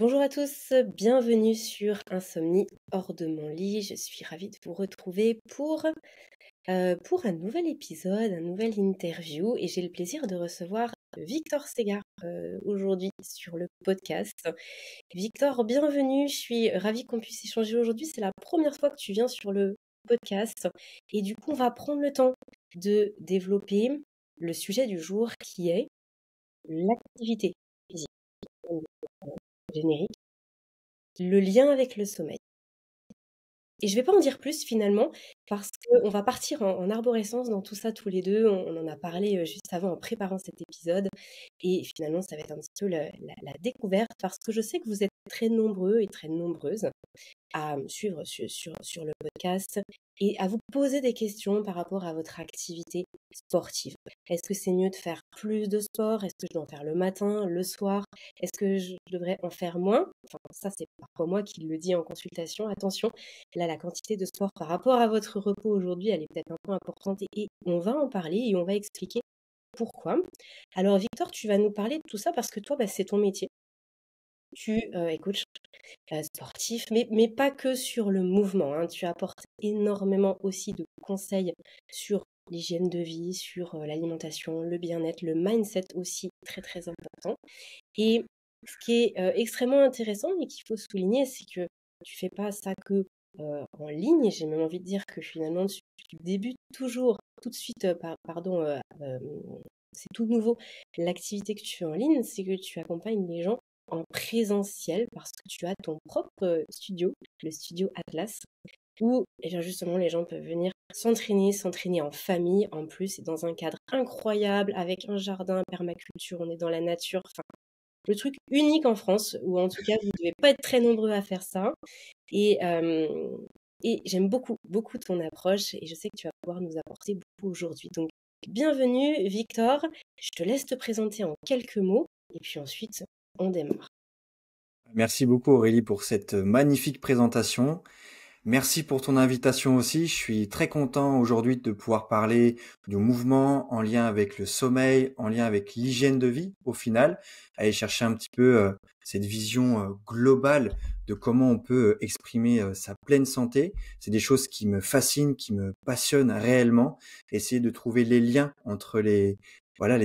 Bonjour à tous, bienvenue sur Insomnie hors de mon lit. Je suis ravie de vous retrouver pour un nouvel épisode, un nouvel interview et j'ai le plaisir de recevoir Victor Segar aujourd'hui sur le podcast. Victor, bienvenue, je suis ravie qu'on puisse échanger aujourd'hui. C'est la première fois que tu viens sur le podcast et du coup on va prendre le temps de développer le sujet du jour qui est l'activité physique générique, le lien avec le sommeil. Et je vais pas en dire plus finalement, parce qu'on va partir en arborescence dans tout ça tous les deux. On en a parlé juste avant en préparant cet épisode. Et finalement, ça va être un petit peu la découverte, parce que je sais que vous êtes très nombreux et très nombreuses à me suivre sur le podcast et à vous poser des questions par rapport à votre activité sportive. Est-ce que c'est mieux de faire plus de sport? Est-ce que je dois en faire le matin, le soir? Est-ce que je devrais en faire moins? Enfin, ça, c'est parfois moi qui le dis en consultation. Attention, là, la quantité de sport par rapport à votre repos aujourd'hui, elle est peut-être un peu importante et on va en parler et on va expliquer pourquoi. Alors, Victor, tu vas nous parler de tout ça parce que toi, bah, c'est ton métier. Tu es coach sportif, mais pas que sur le mouvement, hein. Tu apportes énormément aussi de conseils sur l'hygiène de vie, sur l'alimentation, le bien-être, le mindset aussi, très très important. Et ce qui est extrêmement intéressant et qu'il faut souligner, c'est que tu fais pas ça que en ligne. J'ai même envie de dire que finalement, tu débutes toujours tout de suite, c'est tout nouveau. L'activité que tu fais en ligne, c'est que tu accompagnes les gens en présentiel parce que tu as ton propre studio, le studio Atlas, où eh bien, justement les gens peuvent venir s'entraîner en famille en plus et dans un cadre incroyable avec un jardin, permaculture, on est dans la nature, enfin le truc unique en France, ou en tout cas vous ne devez pas être très nombreux à faire ça. Et, euh, et j'aime beaucoup, beaucoup ton approche et je sais que tu vas pouvoir nous apporter beaucoup aujourd'hui. Donc bienvenue Victor, je te laisse te présenter en quelques mots et puis ensuite on démarre. Merci beaucoup Aurélie pour cette magnifique présentation. Merci pour ton invitation aussi. Je suis très content aujourd'hui de pouvoir parler du mouvement en lien avec le sommeil, en lien avec l'hygiène de vie au final, aller chercher un petit peu cette vision globale de comment on peut exprimer sa pleine santé. C'est des choses qui me fascinent, qui me passionnent réellement. Essayer de trouver les liens entre les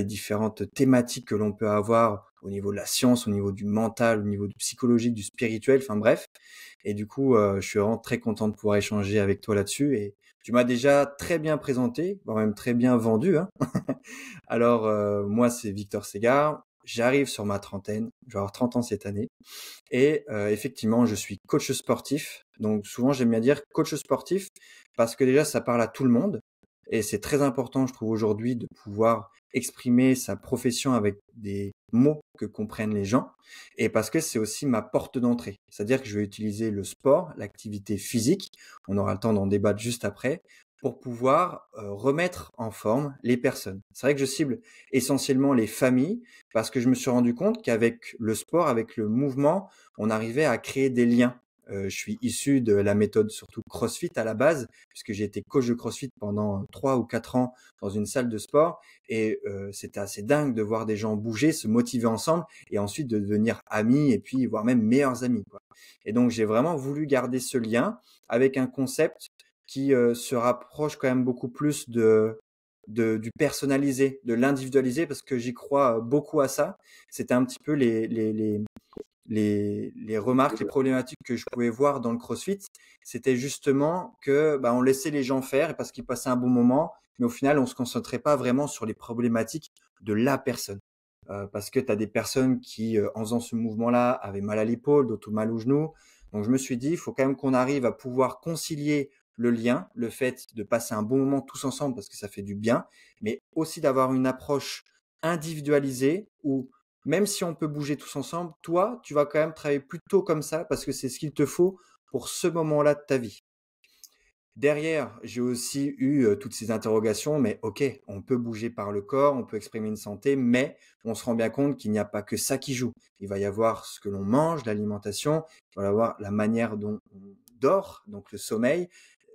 différentes thématiques que l'on peut avoir au niveau de la science, au niveau du mental, au niveau du psychologique, du spirituel, enfin bref. Et du coup, je suis vraiment très content de pouvoir échanger avec toi là-dessus. Et tu m'as déjà très bien présenté, voire même très bien vendu, hein. Alors, moi, c'est Victor Segar. J'arrive sur ma trentaine. Je vais avoir 30 ans cette année. Et effectivement, je suis coach sportif. Donc, souvent, j'aime bien dire coach sportif parce que déjà, ça parle à tout le monde. Et c'est très important, je trouve, aujourd'hui, de pouvoir exprimer sa profession avec des mots que comprennent les gens. Et parce que c'est aussi ma porte d'entrée. C'est-à-dire que je vais utiliser le sport, l'activité physique, on aura le temps d'en débattre juste après, pour pouvoir remettre en forme les personnes. C'est vrai que je cible essentiellement les familles, parce que je me suis rendu compte qu'avec le sport, avec le mouvement, on arrivait à créer des liens. Je suis issu de la méthode surtout CrossFit à la base, puisque j'ai été coach de CrossFit pendant 3 ou 4 ans dans une salle de sport. Et c'était assez dingue de voir des gens bouger, se motiver ensemble, et ensuite de devenir amis, et puis voire même meilleurs amis, quoi. Et donc j'ai vraiment voulu garder ce lien avec un concept qui se rapproche quand même beaucoup plus du personnalisé, de l'individualisé, parce que j'y crois beaucoup à ça. C'était un petit peu les remarques, les problématiques que je pouvais voir dans le CrossFit. C'était justement que on laissait les gens faire parce qu'ils passaient un bon moment, mais au final, on se concentrait pas vraiment sur les problématiques de la personne. Parce que tu as des personnes qui, en faisant ce mouvement-là, avaient mal à l'épaule, d'autres mal au genou. Donc je me suis dit, il faut quand même qu'on arrive à pouvoir concilier le lien, le fait de passer un bon moment tous ensemble parce que ça fait du bien, mais aussi d'avoir une approche individualisée où même si on peut bouger tous ensemble, toi, tu vas quand même travailler plutôt comme ça parce que c'est ce qu'il te faut pour ce moment-là de ta vie. Derrière, j'ai aussi eu toutes ces interrogations, mais ok, on peut bouger par le corps, on peut exprimer une santé, mais on se rend bien compte qu'il n'y a pas que ça qui joue. Il va y avoir ce que l'on mange, l'alimentation, il va y avoir la manière dont on dort, donc le sommeil,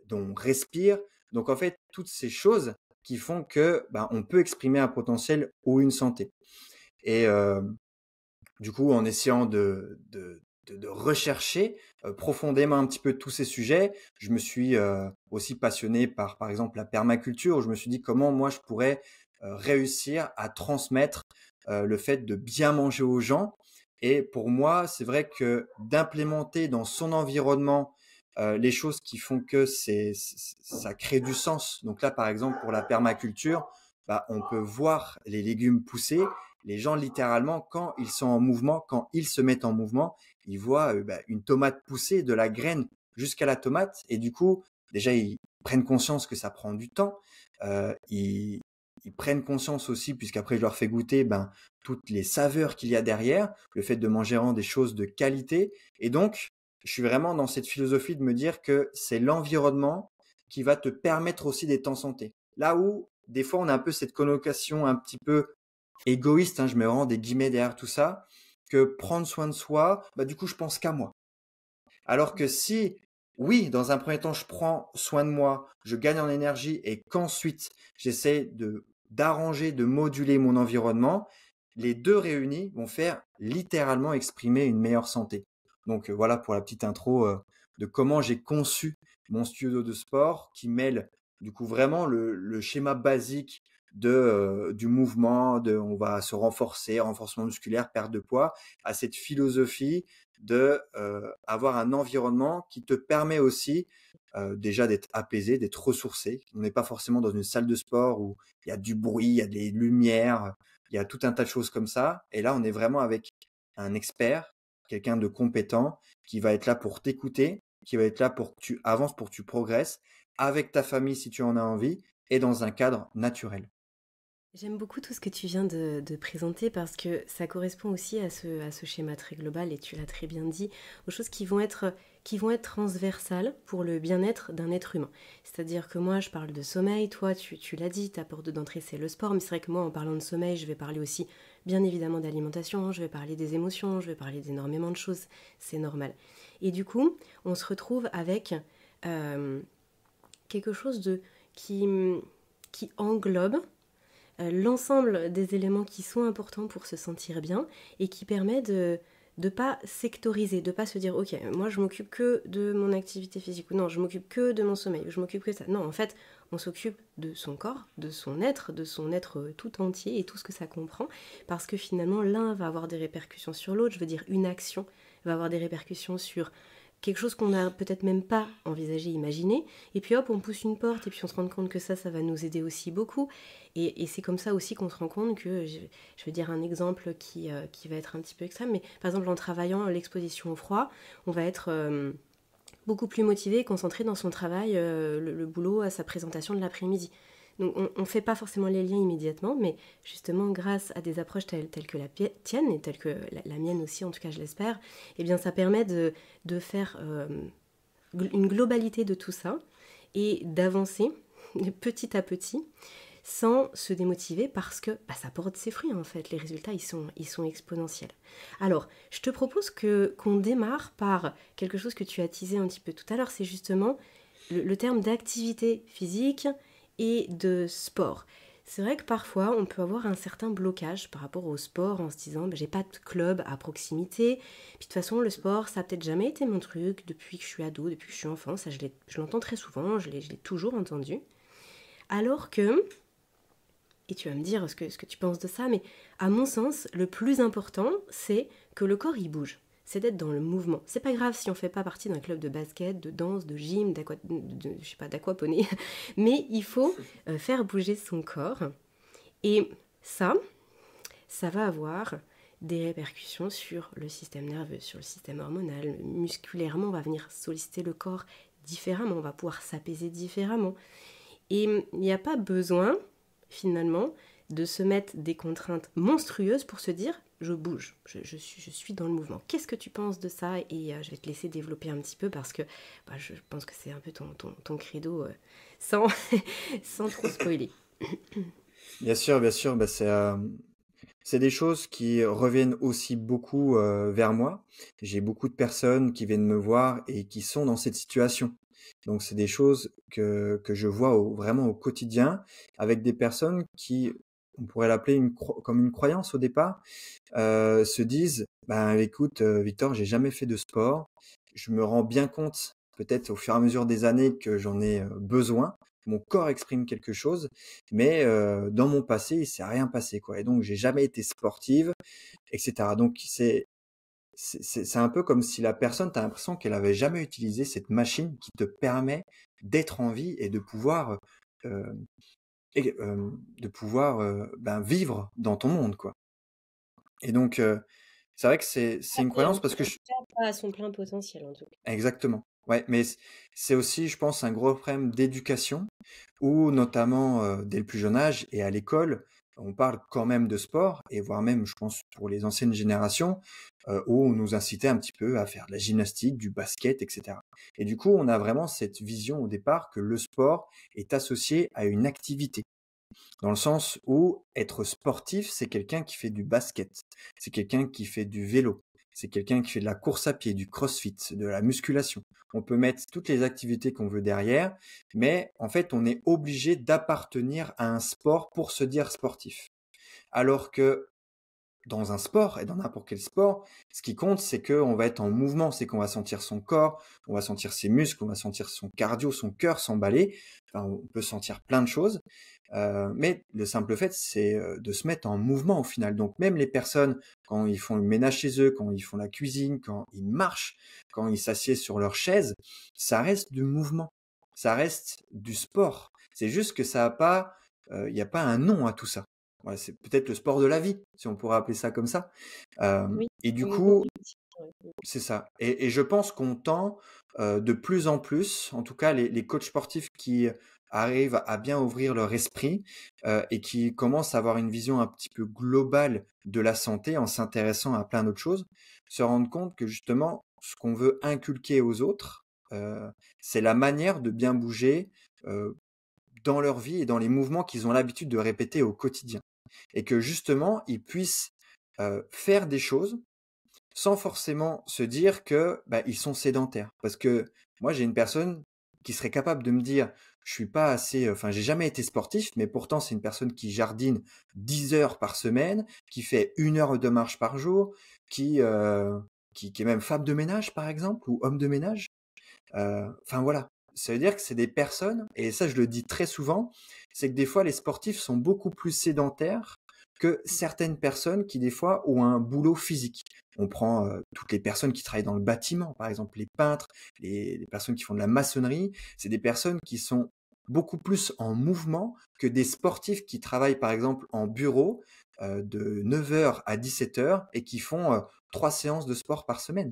dont on respire. Donc en fait, toutes ces choses qui font que on peut exprimer un potentiel ou une santé. Et du coup, en essayant rechercher profondément un petit peu tous ces sujets. Je me suis aussi passionné par exemple, la permaculture, où je me suis dit comment moi je pourrais réussir à transmettre le fait de bien manger aux gens. Et pour moi, c'est vrai que d'implémenter dans son environnement les choses qui font que ça crée du sens. Donc là, par exemple, pour la permaculture, bah, on peut voir les légumes pousser. Les gens, littéralement, quand ils sont en mouvement, quand ils se mettent en mouvement, ils voient bah, une tomate pousser de la graine jusqu'à la tomate. Et du coup, déjà, ils prennent conscience que ça prend du temps. Ils prennent conscience aussi, puisqu'après je leur fais goûter ben, toutes les saveurs qu'il y a derrière, le fait de manger vraiment des choses de qualité. Et donc, je suis vraiment dans cette philosophie de me dire que c'est l'environnement qui va te permettre aussi d'être en santé. Là où, des fois, on a un peu cette connotation un petit peu égoïste, hein, je me rends des guillemets derrière tout ça, que prendre soin de soi, bah, du coup, je pense qu'à moi. Alors que si, oui, dans un premier temps, je prends soin de moi, je gagne en énergie et qu'ensuite, j'essaie d'arranger, de moduler mon environnement, les deux réunis vont faire littéralement exprimer une meilleure santé. Donc voilà pour la petite intro de comment j'ai conçu mon studio de sport qui mêle du coup vraiment le schéma basique du mouvement, on va se renforcer, renforcement musculaire, perte de poids, à cette philosophie de avoir un environnement qui te permet aussi déjà d'être apaisé, d'être ressourcé. On n'est pas forcément dans une salle de sport où il y a du bruit, il y a des lumières, il y a tout un tas de choses comme ça. Et là, on est vraiment avec un expert, quelqu'un de compétent qui va être là pour t'écouter, qui va être là pour que tu avances, pour que tu progresses avec ta famille si tu en as envie et dans un cadre naturel. J'aime beaucoup tout ce que tu viens de présenter parce que ça correspond aussi à ce schéma très global, et tu l'as très bien dit, aux choses qui vont être transversales pour le bien-être d'un être humain. C'est-à-dire que moi, je parle de sommeil, toi, tu l'as dit, ta porte d'entrée, c'est le sport, mais c'est vrai que moi, en parlant de sommeil, je vais parler aussi, bien évidemment, d'alimentation, hein, je vais parler des émotions, je vais parler d'énormément de choses, c'est normal. Et du coup, on se retrouve avec euh, quelque chose qui, qui englobe l'ensemble des éléments qui sont importants pour se sentir bien et qui permet de ne pas sectoriser, de pas se dire ok, moi je m'occupe que de mon activité physique, ou non, je m'occupe que de mon sommeil, je m'occupe que de ça. Non, en fait, on s'occupe de son corps, de son être tout entier et tout ce que ça comprend, parce que finalement l'un va avoir des répercussions sur l'autre, je veux dire une action va avoir des répercussions sur quelque chose qu'on n'a peut-être même pas envisagé, imaginé, et puis hop, on pousse une porte, et puis on se rend compte que ça va nous aider aussi beaucoup, et c'est comme ça aussi qu'on se rend compte que, je vais dire un exemple qui va être un petit peu extrême, mais par exemple en travaillant l'exposition au froid, on va être beaucoup plus motivé et concentré dans son travail, le boulot, à sa présentation de l'après-midi. Donc on ne fait pas forcément les liens immédiatement, mais justement grâce à des approches telles que la tienne, et telles que la mienne aussi, en tout cas je l'espère, eh bien ça permet de faire une globalité de tout ça et d'avancer petit à petit sans se démotiver, parce que bah, ça porte ses fruits en fait, les résultats ils sont exponentiels. Alors, je te propose qu'on démarre par quelque chose que tu as teasé un petit peu tout à l'heure, c'est justement le terme d'activité physique et de sport. C'est vrai que parfois on peut avoir un certain blocage par rapport au sport en se disant bah, j'ai pas de club à proximité, puis de toute façon le sport ça a peut-être jamais été mon truc depuis que je suis ado, depuis que je suis enfant, ça je l'entends très souvent, je l'ai toujours entendu. Alors que, et tu vas me dire ce que tu penses de ça, mais à mon sens, le plus important, c'est que le corps, il bouge. C'est d'être dans le mouvement. C'est pas grave si on fait pas partie d'un club de basket, de danse, de gym, je sais pas, d'aquaponie, mais il faut faire bouger son corps. Et ça va avoir des répercussions sur le système nerveux, sur le système hormonal. Musculairement, on va venir solliciter le corps différemment, on va pouvoir s'apaiser différemment. Et il n'y a pas besoin, finalement, de se mettre des contraintes monstrueuses pour se dire je bouge, je suis dans le mouvement. Qu'est-ce que tu penses de ça? Et je vais te laisser développer un petit peu parce que bah, je pense que c'est un peu ton credo sans, sans trop spoiler. Bien sûr, bah, c'est des choses qui reviennent aussi beaucoup vers moi. J'ai beaucoup de personnes qui viennent me voir et qui sont dans cette situation. Donc c'est des choses que je vois vraiment au quotidien avec des personnes qui, on pourrait l'appeler comme une croyance au départ, se disent Ben, écoute, Victor, j'ai jamais fait de sport. Je me rends bien compte, peut-être au fur et à mesure des années, que j'en ai, besoin. Mon corps exprime quelque chose, mais dans mon passé, il s'est rien passé, quoi et donc j'ai jamais été sportive et cetera. Donc c'est un peu comme si la personne, tu as l'impression qu'elle avait jamais utilisé cette machine qui te permet d'être en vie et de pouvoir, heu ben, vivre dans ton monde, quoi et donc c'est vrai que c'est une Et croyance parce que en tout cas, pas à son plein potentiel, en tout cas. exactement. Ouais, mais c'est aussi, je pense, un gros problème d'éducation où notamment, dès le plus jeune âge et à l'école, on parle quand même de sport et voire même, je pense, pour les anciennes générations, où on nous incitait un petit peu à faire de la gymnastique, du basket et cetera et du coup, on a vraiment cette vision au départ que le sport est associé à une activité. Dans le sens où être sportif, c'est quelqu'un qui fait du basket, c'est quelqu'un qui fait du vélo, c'est quelqu'un qui fait de la course à pied, du crossfit, de la musculation. On peut mettre toutes les activités qu'on veut derrière, mais en fait, on est obligé d'appartenir à un sport pour se dire sportif. Alors que dans un sport et dans n'importe quel sport, ce qui compte, c'est qu'on va être en mouvement, c'est qu'on va sentir son corps, on va sentir ses muscles, on va sentir son cardio, son cœur s'emballer. Enfin, on peut sentir plein de choses, mais le simple fait, c'est de se mettre en mouvement au final. Donc même les personnes, quand ils font le ménage chez eux, quand ils font la cuisine, quand ils marchent, quand ils s'assiedent sur leur chaise, ça reste du mouvement, ça reste du sport. C'est juste que ça a pas, il n'y a pas un nom à tout ça. Ouais, c'est peut-être le sport de la vie, si on pourrait appeler ça comme ça. Oui, Et du un mouvement coup, collectif, ouais. c'est ça. Et je pense qu'on tend de plus en plus, en tout cas les coachs sportifs qui arrivent à bien ouvrir leur esprit et qui commencent à avoir une vision un petit peu globale de la santé en s'intéressant à plein d'autres choses, se rendent compte que justement, ce qu'on veut inculquer aux autres, euh, c'est la manière de bien bouger euh, dans leur vie et dans les mouvements qu'ils ont l'habitude de répéter au quotidien et que justement, ils puissent faire des choses sans forcément se dire que bah, ils sont sédentaires. Parce que moi, j'ai une personne qui serait capable de me dire, je suis pas assez, enfin, j'ai jamais été sportif, mais pourtant c'est une personne qui jardine 10 heures par semaine, qui fait 1 heure de marche par jour, qui est même femme de ménage par exemple ou homme de ménage. Enfin voilà, ça veut dire que c'est des personnes, et ça je le dis très souvent, c'est que des fois les sportifs sont beaucoup plus sédentaires que certaines personnes qui des fois ont un boulot physique. On prend toutes les personnes qui travaillent dans le bâtiment, par exemple les peintres, les personnes qui font de la maçonnerie, c'est des personnes qui sont beaucoup plus en mouvement que des sportifs qui travaillent par exemple en bureau de 9 heures à 17 heures et qui font 3 séances de sport par semaine.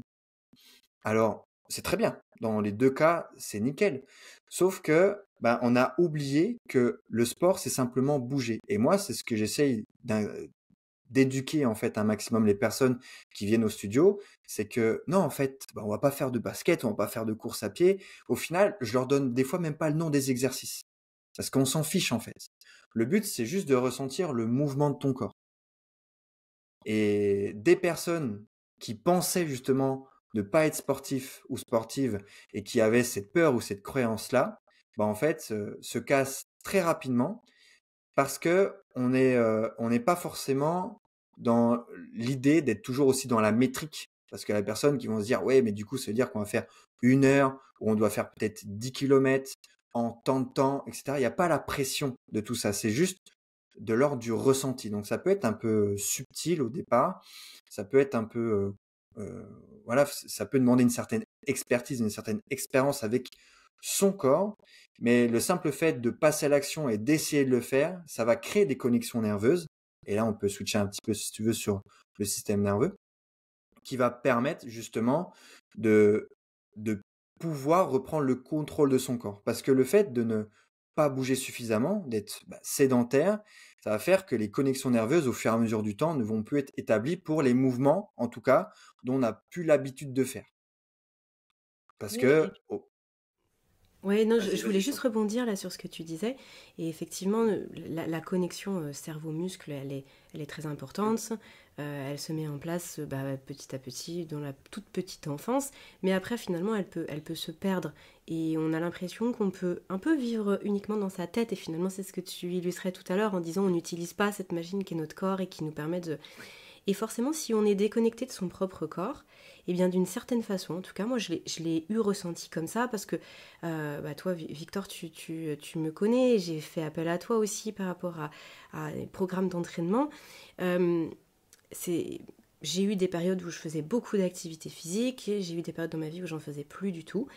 Alors, c'est très bien. Dans les 2 cas, c'est nickel. Sauf que, ben, on a oublié que le sport, c'est simplement bouger. Et moi, c'est ce que j'essaye d'éduquer, en fait, un maximum les personnes qui viennent au studio. C'est que, non, en fait, ben, on va pas faire de basket, on va pas faire de course à pied. Au final, je leur donne des fois même pas le nom des exercices. Parce qu'on s'en fiche, en fait. Le but, c'est juste de ressentir le mouvement de ton corps. Et des personnes qui pensaient justement ne pas être sportifs ou sportives et qui avaient cette peur ou cette croyance-là, bah en fait, se cassent très rapidement parce que on n'est pas forcément dans l'idée d'être toujours aussi dans la métrique. Parce que la personne qui vont se dire, ouais, mais du coup, ça veut dire qu'on va faire 1 heure ou on doit faire peut-être 10 kilomètres en tant de temps, etc. Il n'y a pas la pression de tout ça. C'est juste de l'ordre du ressenti. Donc ça peut être un peu subtil au départ, ça peut être un peu, voilà, ça peut demander une certaine expertise, une certaine expérience avec son corps, mais le simple fait de passer à l'action et d'essayer de le faire, ça va créer des connexions nerveuses. Et là, on peut switcher un petit peu, si tu veux, sur le système nerveux, qui va permettre justement de, de pouvoir reprendre le contrôle de son corps. Parce que le fait de ne pas bouger suffisamment, d'être sédentaire, ça va faire que les connexions nerveuses, au fur et à mesure du temps, ne vont plus être établies pour les mouvements, en tout cas, dont on n'a plus l'habitude de faire. Parce Oui, et que, puis oh, ouais, non, vas-y, je vas-y, voulais je t'en juste prie. rebondir là sur ce que tu disais. Et effectivement, la connexion cerveau-muscle, elle est très importante. Elle se met en place bah, petit à petit dans la toute petite enfance. Mais après, finalement, elle peut se perdre. Et on a l'impression qu'on peut un peu vivre uniquement dans sa tête. Et finalement, c'est ce que tu illustrais tout à l'heure en disant on n'utilise pas cette machine qui est notre corps et qui nous permet de, Et forcément, si on est déconnecté de son propre corps, eh bien d'une certaine façon, en tout cas moi je l'ai eu ressenti comme ça, parce que toi Victor, tu me connais, j'ai fait appel à toi aussi par rapport à des programmes d'entraînement. Euh, c'est, j'ai eu des périodes où je faisais beaucoup d'activités physiques, et j'ai eu des périodes dans ma vie où j'en faisais plus du tout.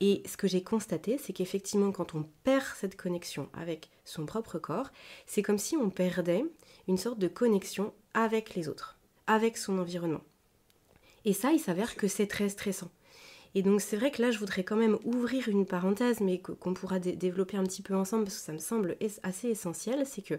Et ce que j'ai constaté, c'est qu'effectivement, quand on perd cette connexion avec son propre corps, c'est comme si on perdait une sorte de connexion avec les autres, avec son environnement. Et ça, il s'avère que c'est très stressant. Et donc c'est vrai que là, je voudrais quand même ouvrir une parenthèse, mais qu'on pourra développer un petit peu ensemble, parce que ça me semble assez essentiel, c'est que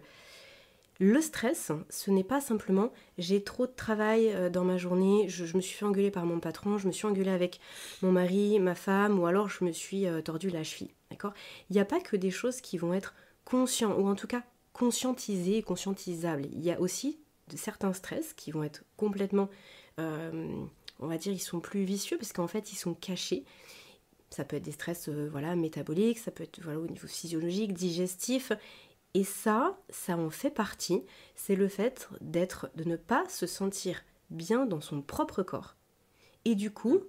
le stress, ce n'est pas simplement j'ai trop de travail dans ma journée, je me suis fait engueuler par mon patron, je me suis engueulée avec mon mari, ma femme, ou alors je me suis tordu la cheville. D'accord. Il n'y a pas que des choses qui vont être conscientes, ou en tout cas conscientisées et conscientisables. Il y a aussi certains stress qui vont être complètement, on va dire, ils sont plus vicieux, parce qu'en fait, ils sont cachés. Ça peut être des stress métaboliques, ça peut être au niveau physiologique, digestif. Et ça en fait partie, c'est le fait de ne pas se sentir bien dans son propre corps. Et du coup,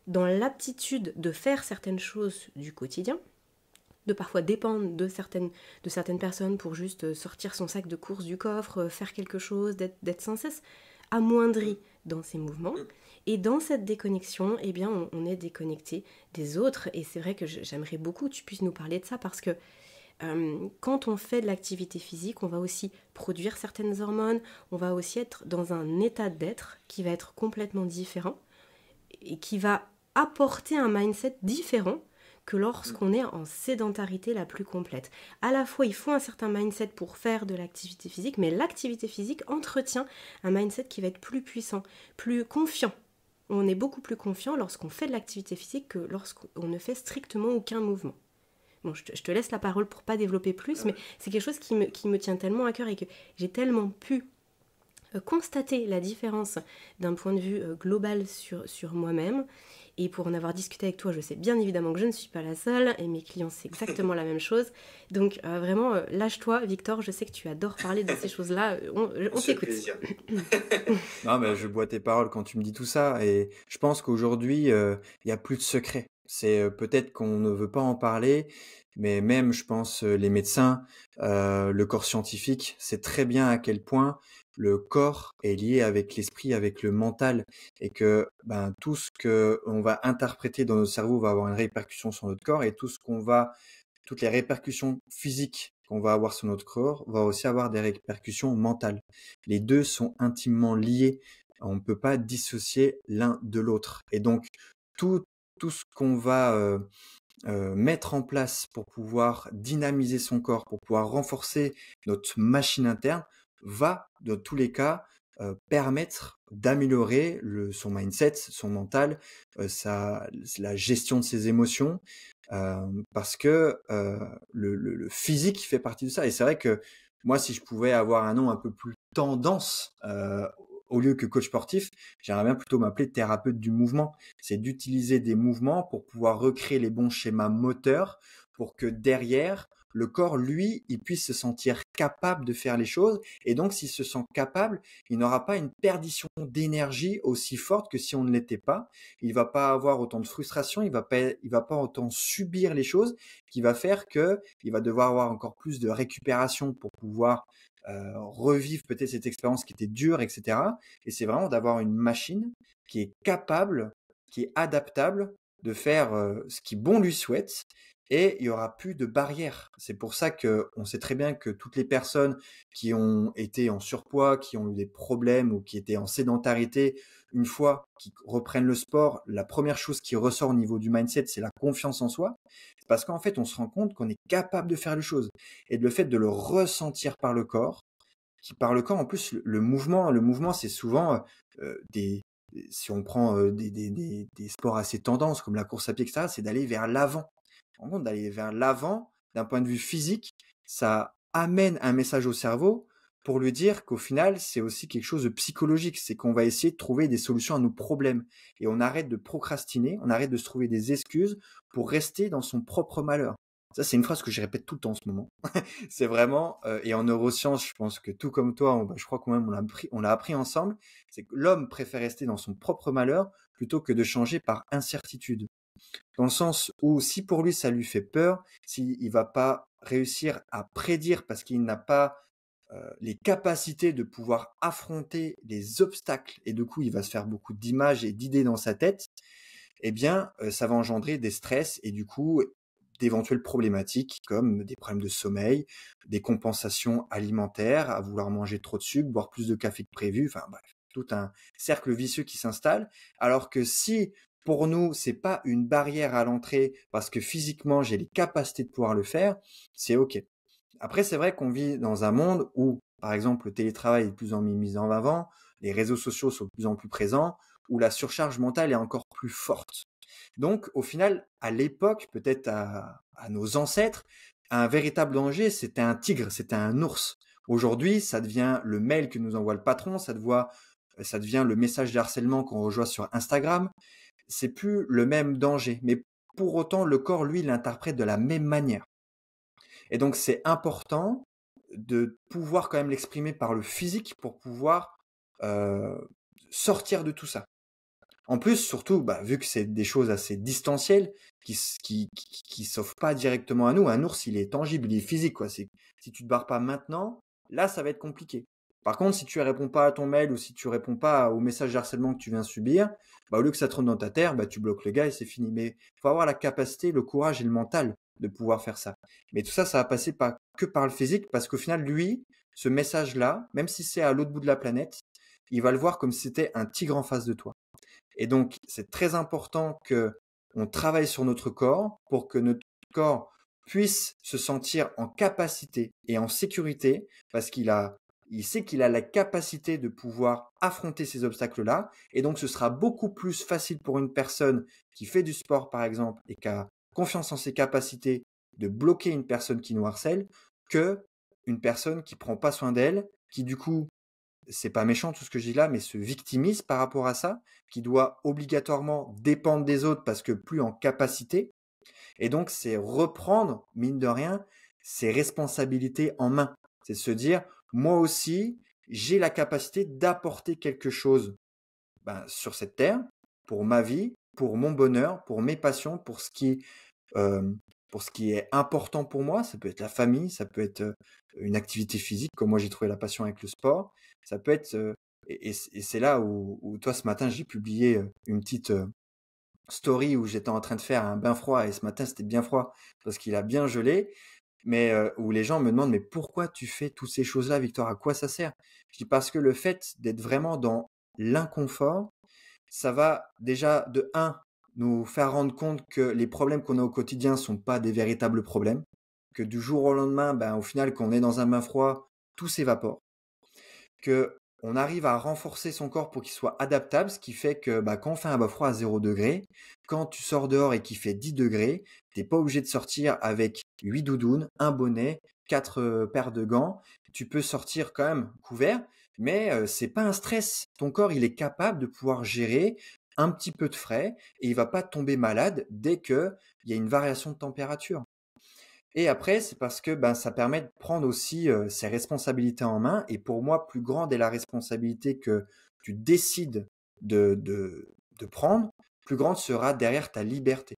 dans l'aptitude de faire certaines choses du quotidien, de parfois dépendre de certaines personnes pour juste sortir son sac de course du coffre, faire quelque chose, d'être sans cesse amoindri dans ses mouvements. Et dans cette déconnexion, eh bien, on est déconnecté des autres. Et c'est vrai que j'aimerais beaucoup que tu puisses nous parler de ça, parce que quand on fait de l'activité physique, on va aussi produire certaines hormones, on va aussi être dans un état d'être qui va être complètement différent et qui va apporter un mindset différent que lorsqu'on est en sédentarité la plus complète. À la fois, il faut un certain mindset pour faire de l'activité physique, mais l'activité physique entretient un mindset qui va être plus puissant, plus confiant. On est beaucoup plus confiant lorsqu'on fait de l'activité physique que lorsqu'on ne fait strictement aucun mouvement. Bon, je te laisse la parole pour pas développer plus, mais c'est quelque chose qui me tient tellement à cœur, et que j'ai tellement pu constater la différence d'un point de vue global sur moi-même. Et pour en avoir discuté avec toi, je sais bien évidemment que je ne suis pas la seule, et mes clients, c'est exactement la même chose. Donc vraiment, lâche-toi, Victor, je sais que tu adores parler de ces choses-là, on t'écoute. Non, mais je bois tes paroles quand tu me dis tout ça, et je pense qu'aujourd'hui, il y a plus de secret. C'est peut-être qu'on ne veut pas en parler, mais même, je pense, les médecins, le corps scientifique, c'est très bien à quel point le corps est lié avec l'esprit, avec le mental, et que tout ce que on va interpréter dans notre cerveau va avoir une répercussion sur notre corps, et toutes les répercussions physiques qu'on va avoir sur notre corps va aussi avoir des répercussions mentales. Les deux sont intimement liés. On ne peut pas dissocier l'un de l'autre. Et donc, tout, tout ce qu'on va mettre en place pour pouvoir dynamiser son corps, pour pouvoir renforcer notre machine interne, va, dans tous les cas, permettre d'améliorer son mindset, son mental, la gestion de ses émotions, parce que le physique fait partie de ça. Et c'est vrai que moi, si je pouvais avoir un nom un peu plus tendance, au lieu que coach sportif, j'aimerais bien plutôt m'appeler thérapeute du mouvement. C'est d'utiliser des mouvements pour pouvoir recréer les bons schémas moteurs, pour que derrière, le corps, lui, il puisse se sentir capable de faire les choses. Et donc, s'il se sent capable, il n'aura pas une perdition d'énergie aussi forte que si on ne l'était pas. Il va pas avoir autant de frustration, il va pas autant subir les choses, qui va faire que il va devoir avoir encore plus de récupération pour pouvoir revivre peut-être cette expérience qui était dure, etc. Et c'est vraiment d'avoir une machine qui est capable, qui est adaptable de faire ce qui bon lui souhaite, et il y aura plus de barrières. C'est pour ça que on sait très bien que toutes les personnes qui ont été en surpoids, qui ont eu des problèmes ou qui étaient en sédentarité, une fois qu'ils reprennent le sport, la première chose qui ressort au niveau du mindset, c'est la confiance en soi. Parce qu'en fait, on se rend compte qu'on est capable de faire les choses. Et le fait de le ressentir par le corps, en plus, le mouvement, c'est souvent si on prend des sports assez tendances comme la course à pied, etc., c'est d'aller vers l'avant. En compte, d'aller vers l'avant, d'un point de vue physique, ça amène un message au cerveau pour lui dire qu'au final, c'est aussi quelque chose de psychologique. C'est qu'on va essayer de trouver des solutions à nos problèmes. Et on arrête de procrastiner, on arrête de se trouver des excuses pour rester dans son propre malheur. Ça, c'est une phrase que je répète tout le temps en ce moment. C'est vraiment, et en neurosciences, je pense que tout comme toi, je crois quand même on l'a appris ensemble, c'est que l'homme préfère rester dans son propre malheur plutôt que de changer par incertitude. Dans le sens où si pour lui ça lui fait peur, s'il va pas réussir à prédire parce qu'il n'a pas les capacités de pouvoir affronter les obstacles et du coup il va se faire beaucoup d'images et d'idées dans sa tête, eh bien ça va engendrer des stress et du coup d'éventuelles problématiques comme des problèmes de sommeil, des compensations alimentaires, à vouloir manger trop de sucre, boire plus de café que prévu, enfin bref, tout un cercle vicieux qui s'installe. Alors que si pour nous, c'est pas une barrière à l'entrée parce que physiquement j'ai les capacités de pouvoir le faire, c'est OK. Après, c'est vrai qu'on vit dans un monde où, par exemple, le télétravail est de plus en plus mis en avant, les réseaux sociaux sont de plus en plus présents, où la surcharge mentale est encore plus forte. Donc, au final, à l'époque, peut-être à nos ancêtres, un véritable danger, c'était un tigre, c'était un ours. Aujourd'hui, ça devient le mail que nous envoie le patron, ça devient le message de harcèlement qu'on reçoit sur Instagram. C'est plus le même danger, mais pour autant, le corps, lui, l'interprète de la même manière. Et donc, c'est important de pouvoir quand même l'exprimer par le physique pour pouvoir euh, sortir de tout ça. En plus, surtout, vu que c'est des choses assez distancielles qui s'offrent pas directement à nous, un ours, il est tangible, il est physique, quoi. Si tu te barres pas maintenant, là, ça va être compliqué. Par contre, si tu réponds pas à ton mail ou si tu réponds pas au message de harcèlement que tu viens subir, au lieu que ça trône dans ta terre, tu bloques le gars et c'est fini. Mais faut avoir la capacité, le courage et le mental de pouvoir faire ça. Mais tout ça, ça va passer pas que par le physique parce qu'au final, lui, ce message-là, même si c'est à l'autre bout de la planète, il va le voir comme si c'était un tigre en face de toi. Et donc, c'est très important que on travaille sur notre corps pour que notre corps puisse se sentir en capacité et en sécurité parce il sait qu'il a la capacité de pouvoir affronter ces obstacles-là. Et donc, ce sera beaucoup plus facile pour une personne qui fait du sport, par exemple, et qui a confiance en ses capacités de bloquer une personne qui nous harcèle que une personne qui prend pas soin d'elle, qui du coup c'est pas méchant tout ce que je dis là, mais se victimise par rapport à ça, qui doit obligatoirement dépendre des autres parce que plus en capacité. Et donc, c'est reprendre, mine de rien, ses responsabilités en main. C'est se dire, moi aussi, j'ai la capacité d'apporter quelque chose sur cette terre, pour ma vie, pour mon bonheur, pour mes passions, euh, pour ce qui est important pour moi. Ça peut être la famille, ça peut être une activité physique, comme moi j'ai trouvé la passion avec le sport. Ça peut être et c'est là où toi ce matin j'ai publié une petite story où j'étais en train de faire un bain froid et ce matin c'était bien froid parce qu'il a bien gelé, mais où les gens me demandent mais pourquoi tu fais toutes ces choses-là, Victor? À quoi ça sert? Je dis parce que le fait d'être vraiment dans l'inconfort, ça va déjà de un nous faire rendre compte que les problèmes qu'on a au quotidien sont pas des véritables problèmes, que du jour au lendemain, au final, quand on est dans un bain froid, tout s'évapore, que on arrive à renforcer son corps pour qu'il soit adaptable, ce qui fait que quand on fait un bain froid à 0 degré, quand tu sors dehors et qu'il fait 10 degrés, t'es pas obligé de sortir avec 8 doudounes, un bonnet, 4 paires de gants. Tu peux sortir quand même couvert, mais c'est pas un stress. Ton corps, il est capable de pouvoir gérer un petit peu de frais et il va pas tomber malade dès que il y a une variation de température. Et après, c'est parce que ça permet de prendre aussi ses responsabilités en main. Et pour moi, plus grande est la responsabilité que tu décides de prendre, plus grande sera derrière ta liberté.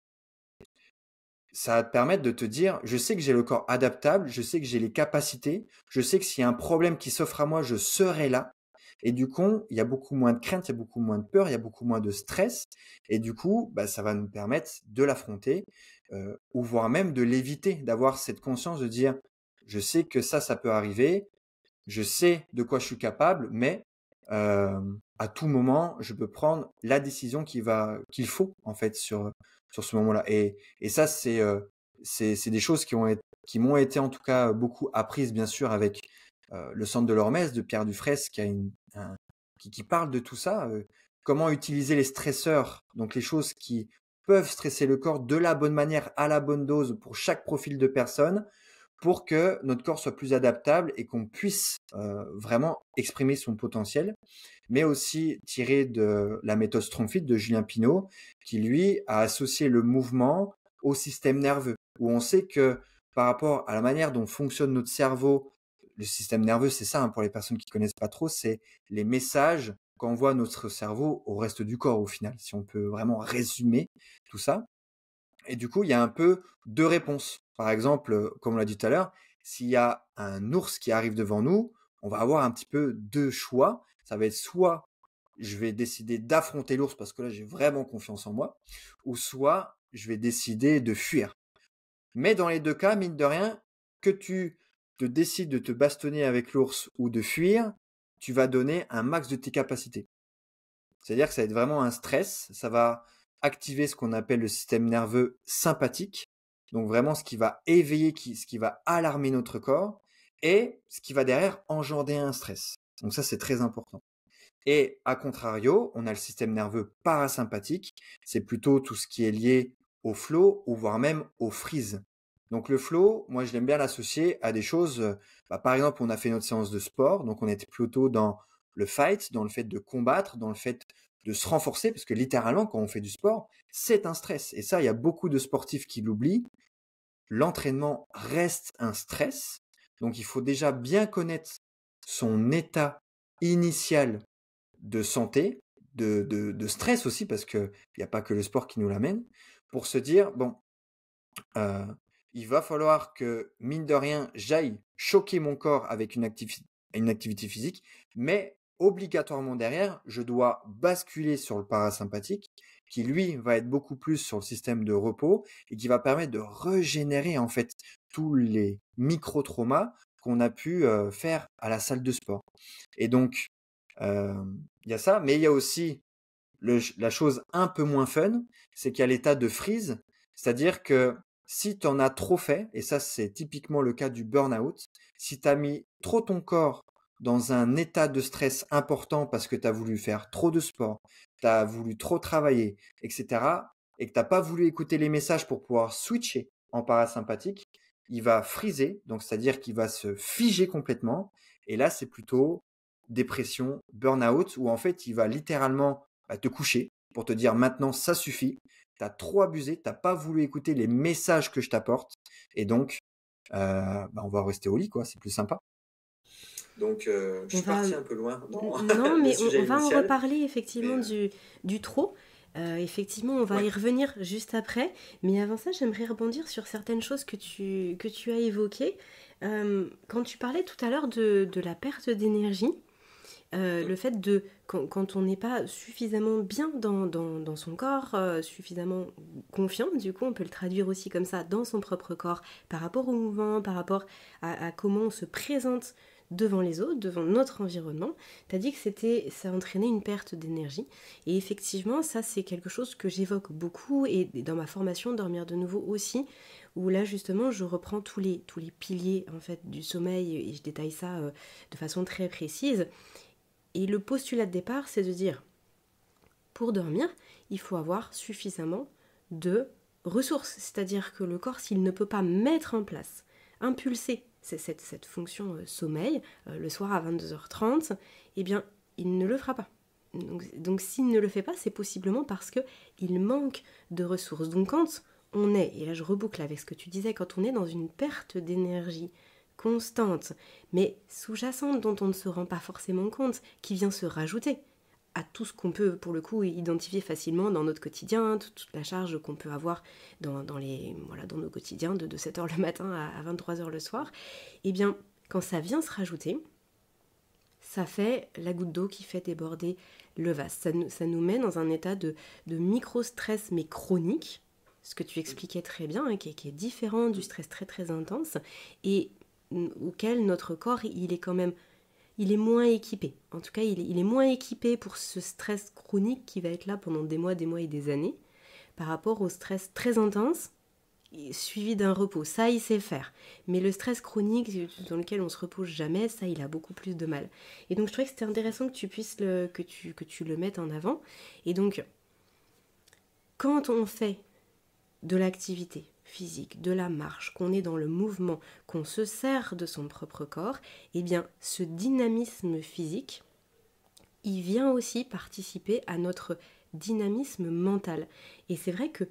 Ça va te permettre de te dire, je sais que j'ai le corps adaptable, je sais que j'ai les capacités, je sais que s'il y a un problème qui s'offre à moi, je serai là. Et du coup, il y a beaucoup moins de crainte, il y a beaucoup moins de peur, il y a beaucoup moins de stress. Et du coup, ça va nous permettre de l'affronter, ou voire même de l'éviter, d'avoir cette conscience de dire, je sais que ça peut arriver, je sais de quoi je suis capable, mais à tout moment, je peux prendre la décision qu'il faut en fait sur ce moment-là. Et ça, c'est des choses qui m'ont été en tout cas beaucoup apprises, bien sûr, avec le centre de l'Hormèse de Pierre Dufresne, qui parle de tout ça. Comment utiliser les stresseurs, donc les choses qui peuvent stresser le corps de la bonne manière, à la bonne dose pour chaque profil de personne, pour que notre corps soit plus adaptable et qu'on puisse vraiment exprimer son potentiel, mais aussi tiré de la méthode StrongFit de Julien Pineau, qui lui a associé le mouvement au système nerveux, où on sait que par rapport à la manière dont fonctionne notre cerveau, le système nerveux, c'est ça, hein, pour les personnes qui connaissent pas trop, c'est les messages qu'envoie notre cerveau au reste du corps au final, si on peut vraiment résumer tout ça. Et du coup, il y a un peu deux réponses. Par exemple, comme on l'a dit tout à l'heure, s'il y a un ours qui arrive devant nous, on va avoir un petit peu deux choix. Ça va être soit je vais décider d'affronter l'ours parce que là j'ai vraiment confiance en moi, ou soit je vais décider de fuir. Mais dans les deux cas, mine de rien, que tu te décides de te bastonner avec l'ours ou de fuir, tu vas donner un max de tes capacités. C'est-à-dire que ça va être vraiment un stress, ça va activer ce qu'on appelle le système nerveux sympathique, donc vraiment ce qui va éveiller, ce qui va alarmer notre corps, et ce qui va derrière engendrer un stress. Donc ça, c'est très important. Et à contrario, on a le système nerveux parasympathique, c'est plutôt tout ce qui est lié au flow ou voire même au freeze. Donc le flow, moi je l'aime bien l'associer à des choses, par exemple on a fait notre séance de sport, donc on était plutôt dans le fight, dans le fait de combattre, dans le fait de se renforcer, parce que littéralement quand on fait du sport, c'est un stress. Et ça, il y a beaucoup de sportifs qui l'oublient. L'entraînement reste un stress, donc il faut déjà bien connaître son état initial de santé, de stress aussi, parce qu'il n'y a pas que le sport qui nous l'amène, pour se dire, bon, euh, il va falloir que, mine de rien, j'aille choquer mon corps avec une activité physique, mais obligatoirement derrière, je dois basculer sur le parasympathique, qui lui va être beaucoup plus sur le système de repos et qui va permettre de régénérer en fait tous les micro-traumas qu'on a pu faire à la salle de sport. Et donc, euh, il y a ça, mais il y a aussi la chose un peu moins fun, c'est qu'il y a l'état de freeze, c'est-à-dire que si tu en as trop fait, et ça c'est typiquement le cas du burn-out, si tu as mis trop ton corps dans un état de stress important parce que tu as voulu faire trop de sport, tu as voulu trop travailler, etc., et que tu n'as pas voulu écouter les messages pour pouvoir switcher en parasympathique, il va freezer, donc c'est-à-dire qu'il va se figer complètement, et là c'est plutôt dépression, burn-out, où en fait il va littéralement te coucher pour te dire maintenant ça suffit, t'as trop abusé, t'as pas voulu écouter les messages que je t'apporte, et donc on va rester au lit, quoi, c'est plus sympa. Donc je On suis va... parti un peu loin dans Non, le mais on sujet va en initial, reparler effectivement mais du trop. Effectivement, on va ouais. y revenir juste après. Mais avant ça, j'aimerais rebondir sur certaines choses que tu as évoquées. Quand tu parlais tout à l'heure de la perte d'énergie, le fait de, quand on n'est pas suffisamment bien dans son corps, suffisamment confiant, du coup on peut le traduire aussi comme ça, dans son propre corps, par rapport au mouvement, par rapport à comment on se présente devant les autres, devant notre environnement, tu as dit que ça entraînait une perte d'énergie. Et effectivement, ça c'est quelque chose que j'évoque beaucoup, et dans ma formation Dormir de nouveau aussi, où là justement je reprends tous les piliers en fait du sommeil, et je détaille ça de façon très précise. Et le postulat de départ, c'est de dire, pour dormir, il faut avoir suffisamment de ressources. C'est-à-dire que le corps, s'il ne peut pas mettre en place, impulser cette fonction sommeil le soir à 22h30, eh bien, il ne le fera pas. Donc s'il ne le fait pas, c'est possiblement parce qu'il manque de ressources. Donc quand on est, et là je reboucle avec ce que tu disais, quand on est dans une perte d'énergie constante, mais sous-jacente, dont on ne se rend pas forcément compte, qui vient se rajouter à tout ce qu'on peut, pour le coup, identifier facilement dans notre quotidien, toute la charge qu'on peut avoir dans nos quotidiens de 7h le matin à 23h le soir, eh bien, quand ça vient se rajouter, ça fait la goutte d'eau qui fait déborder le vase. Ça nous met dans un état de micro-stress, mais chronique, ce que tu expliquais très bien, hein, qui est différent du stress très très intense, et auquel notre corps, il est moins équipé. En tout cas, il est moins équipé pour ce stress chronique qui va être là pendant des mois et des années, par rapport au stress très intense, suivi d'un repos. Ça, il sait faire. Mais le stress chronique, dans lequel on se repose jamais, ça, il a beaucoup plus de mal. Et donc, je trouvais que c'était intéressant que tu puisses que tu le mettes en avant. Et donc, quand on fait de l'activité physique, de la marche, qu'on est dans le mouvement, qu'on se sert de son propre corps, eh bien ce dynamisme physique, il vient aussi participer à notre dynamisme mental. Et c'est vrai que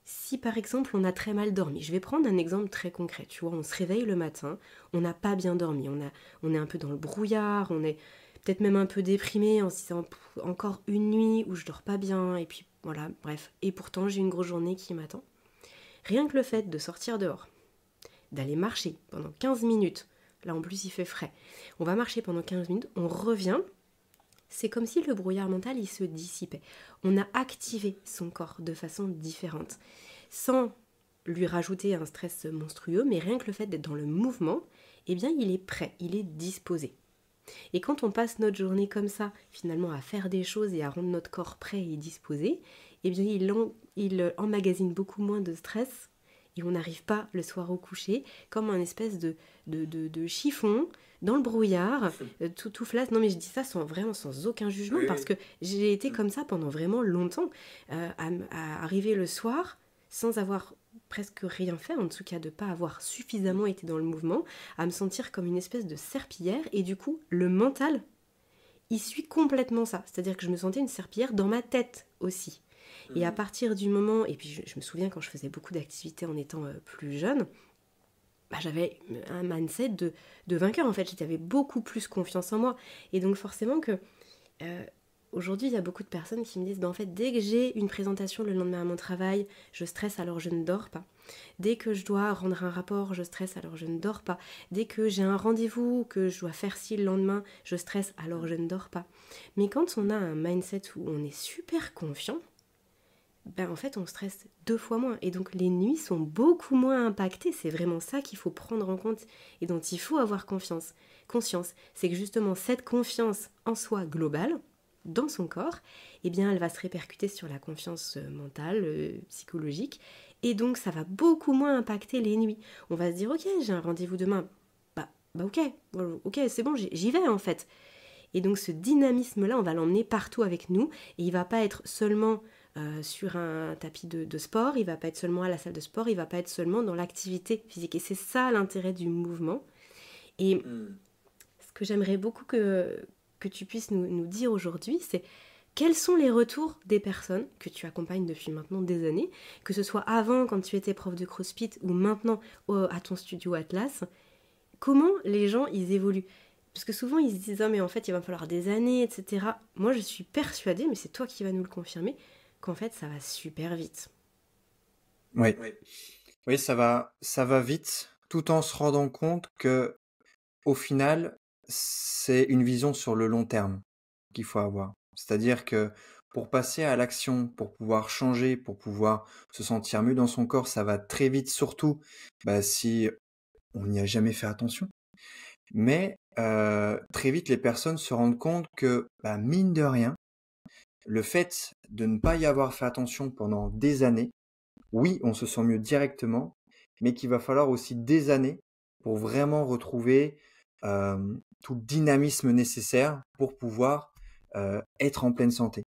Si par exemple on a très mal dormi, je vais prendre un exemple très concret, tu vois, on se réveille le matin, on n'a pas bien dormi, on est un peu dans le brouillard, on est peut-être même un peu déprimé en se disant encore une nuit où je dors pas bien, et puis voilà, bref, et pourtant j'ai une grosse journée qui m'attend. Rien que le fait de sortir dehors, d'aller marcher pendant 15 minutes, là en plus il fait frais, on va marcher pendant 15 minutes, on revient, c'est comme si le brouillard mental il se dissipait. On a activé son corps de façon différente, sans lui rajouter un stress monstrueux, mais rien que le fait d'être dans le mouvement, eh bien il est prêt, il est disposé. Et quand on passe notre journée comme ça, finalement à faire des choses et à rendre notre corps prêt et disposé, eh bien il emmagasine beaucoup moins de stress et on n'arrive pas le soir au coucher comme un espèce de chiffon dans le brouillard, tout flasque. Non mais je dis ça vraiment sans aucun jugement Oui, parce oui. que j'ai été comme ça pendant vraiment longtemps, à arriver le soir sans avoir presque rien fait, en tout cas de ne pas avoir suffisamment été dans le mouvement, à me sentir comme une espèce de serpillière, et du coup, le mental, il suit complètement ça. C'est-à-dire que je me sentais une serpillière dans ma tête aussi. Et à partir du moment, et puis je me souviens quand je faisais beaucoup d'activités en étant plus jeune, bah, j'avais un mindset de vainqueur en fait, j'avais beaucoup plus confiance en moi. Et donc forcément que euh, aujourd'hui, il y a beaucoup de personnes qui me disent bah, en fait, dès que j'ai une présentation le lendemain à mon travail, je stresse alors je ne dors pas. Dès que je dois rendre un rapport, je stresse alors je ne dors pas. Dès que j'ai un rendez-vous, que je dois faire ci le lendemain, je stresse alors je ne dors pas. Mais quand on a un mindset où on est super confiant, ben en fait on stresse 2 fois moins. Et donc les nuits sont beaucoup moins impactées. C'est vraiment ça qu'il faut prendre en compte et dont il faut avoir conscience. C'est que justement cette confiance en soi globale, dans son corps, eh bien elle va se répercuter sur la confiance mentale, psychologique, et donc ça va beaucoup moins impacter les nuits. On va se dire ok, j'ai un rendez-vous demain, bah ok, c'est bon, j'y vais en fait. Et donc ce dynamisme-là, on va l'emmener partout avec nous, et il va pas être seulement sur un tapis de sport, il va pas être seulement à la salle de sport, il va pas être seulement dans l'activité physique. Et c'est ça l'intérêt du mouvement. Et ce que j'aimerais beaucoup que tu puisses nous dire aujourd'hui, c'est quels sont les retours des personnes que tu accompagnes depuis maintenant des années, que ce soit avant quand tu étais prof de CrossFit ou maintenant à ton studio Atlas, comment les gens ils évoluent. Parce que souvent ils se disent ah mais en fait il va me falloir des années, etc. Moi je suis persuadée, mais c'est toi qui vas nous le confirmer, qu'en fait ça va super vite. Oui, oui, ça va vite, tout en se rendant compte que, au final, c'est une vision sur le long terme qu'il faut avoir. C'est-à-dire que pour passer à l'action, pour pouvoir changer, pour pouvoir se sentir mieux dans son corps, ça va très vite, surtout si on n'y a jamais fait attention. Mais très vite, les personnes se rendent compte que, mine de rien, le fait de ne pas y avoir fait attention pendant des années, oui, on se sent mieux directement, mais qu'il va falloir aussi des années pour vraiment retrouver tout le dynamisme nécessaire pour pouvoir être en pleine santé.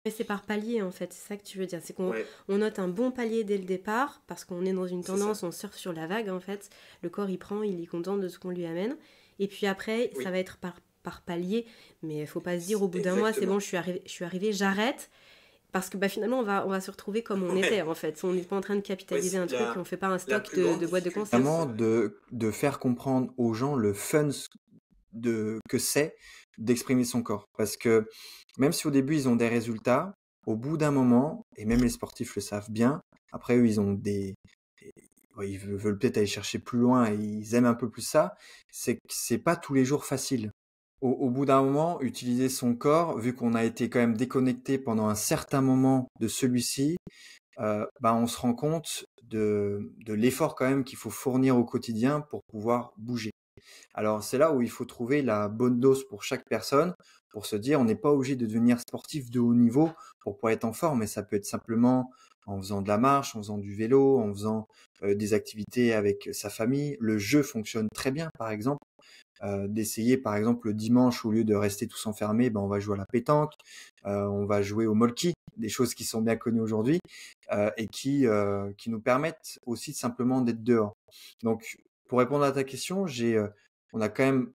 Mais c'est par palier en fait, c'est ça que tu veux dire. C'est qu'on Ouais, on note un bon palier dès le départ, parce qu'on est dans une c'est ça. tendance, on surfe sur la vague en fait. Le corps il prend, il est content de ce qu'on lui amène. Et puis après, ça Oui, va être par palier. Mais il faut pas se dire au bout d'un mois, c'est bon, exactement. je suis arrivé, j'arrête. Parce que finalement, on va se retrouver comme on était Ouais, en fait. On n'est pas en train de ouais, capitaliser un truc, on fait pas un la stock plus grande de boîtes de difficulté, conserve. vraiment de faire comprendre aux gens le fun que c'est d'exprimer son corps. Parce que même si au début ils ont des résultats, au bout d'un moment, et même les sportifs le savent bien, après eux ils ont ouais, ils veulent peut-être aller chercher plus loin et ils aiment un peu plus ça, c'est que c'est pas tous les jours facile. Au bout d'un moment, utiliser son corps, vu qu'on a été quand même déconnecté pendant un certain moment de celui-ci, on se rend compte de l'effort quand même qu'il faut fournir au quotidien pour pouvoir bouger. Alors c'est là où il faut trouver la bonne dose pour chaque personne, pour se dire on n'est pas obligé de devenir sportif de haut niveau pour pouvoir être en forme, mais ça peut être simplement en faisant de la marche, en faisant du vélo, en faisant des activités avec sa famille. Le jeu fonctionne très bien, par exemple. D'essayer par exemple le dimanche, au lieu de rester tous enfermés, on va jouer à la pétanque, on va jouer au molki, des choses qui sont bien connues aujourd'hui et qui nous permettent aussi simplement d'être dehors. Donc pour répondre à ta question, on a quand même